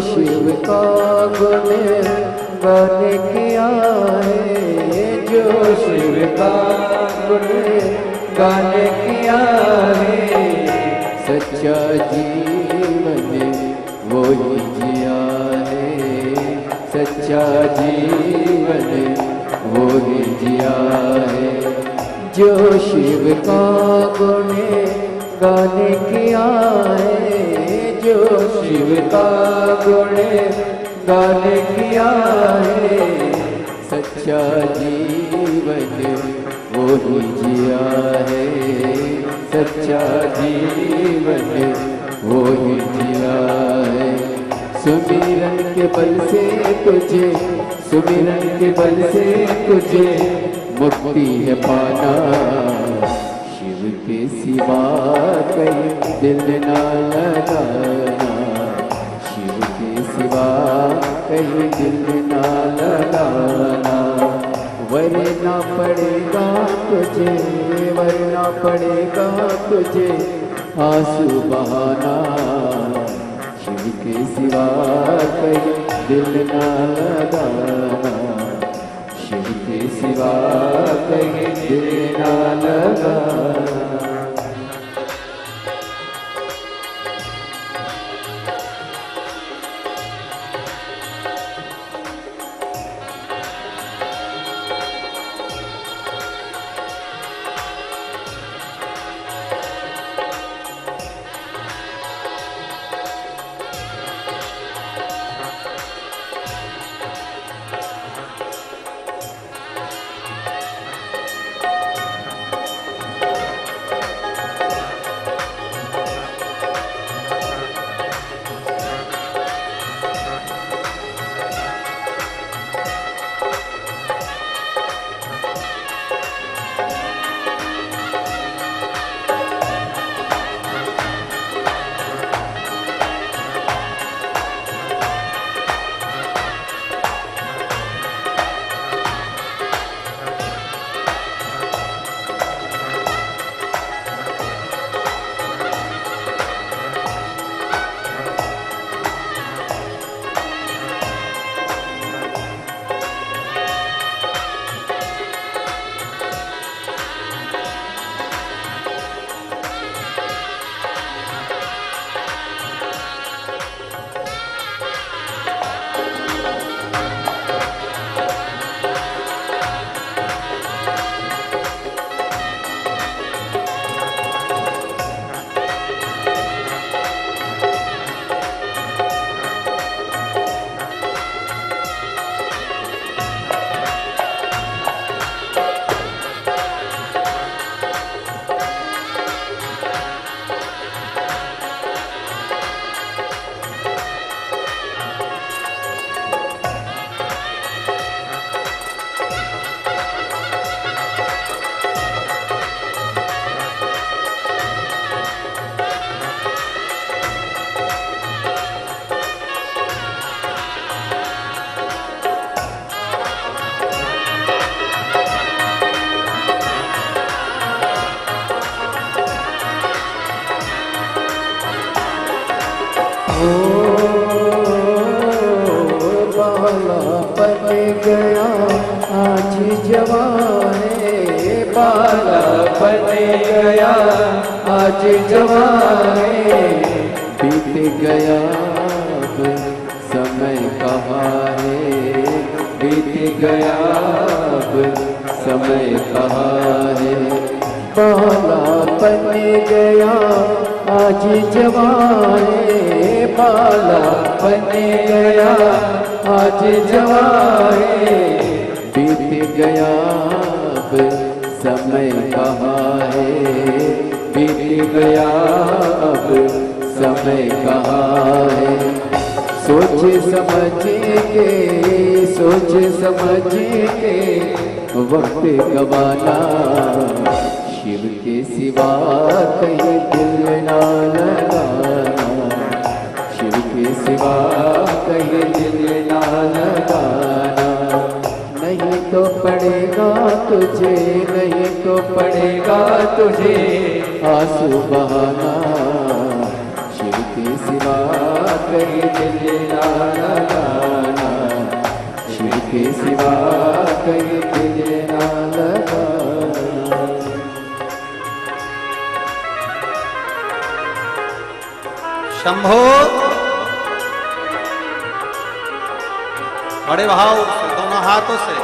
शिव का गुण गान किया है, जो शिव का गुण गान किया है, सच्चा जीवन वो ही जिया है, सच्चा जीवन वो ही जिया है। जो शिव का गुण गान किया है, जो शिव का गुण गान किया है, सच्चा जीवन वो ही जिया है, सच्चा जीवन वो ही जिया है। सुमिरन के बल से तुझे, सुमिरन के बल से तुझे मुक्ति है पाना, शिव के सिवा कहीं दिल ना लगाना, शिव के सिवा कहीं दिल ना लगाना। वरना पड़ेगा तुझे, वरना पड़ेगा तुझे आंसू बहाना, शिव के सिवा कहीं दिल ना लगाना, शिव के सिवा कहीं दिल ना लगाना। गया आज जवाने, बाला बन गया आज जवाने, बीत गया अब समय कहाँ है, बीत गया अब समय कहाँ है। बाला बन गया आज जवाने, बाला बन गया आज जवाने, बीत गया अब समय कहाँ है, बीत गया अब समय कहाँ है। सोच समझ के, सोच समझ के वक्त गवाना, शिव के सिवा कहीं दिल ना लगाना, शिव के सिवा कहीं दिल ना लगाना। नहीं तो पड़ेगा तुझे, नहीं तो पड़ेगा तुझे आंसू बहाना, शिव के सिवा कहीं दिल ना लगाना, शिव के सिवा कहीं दिल ना लगाना। शंभो बड़े भाव से दोनों हाथों से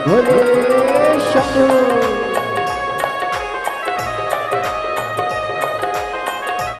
भोले शंभो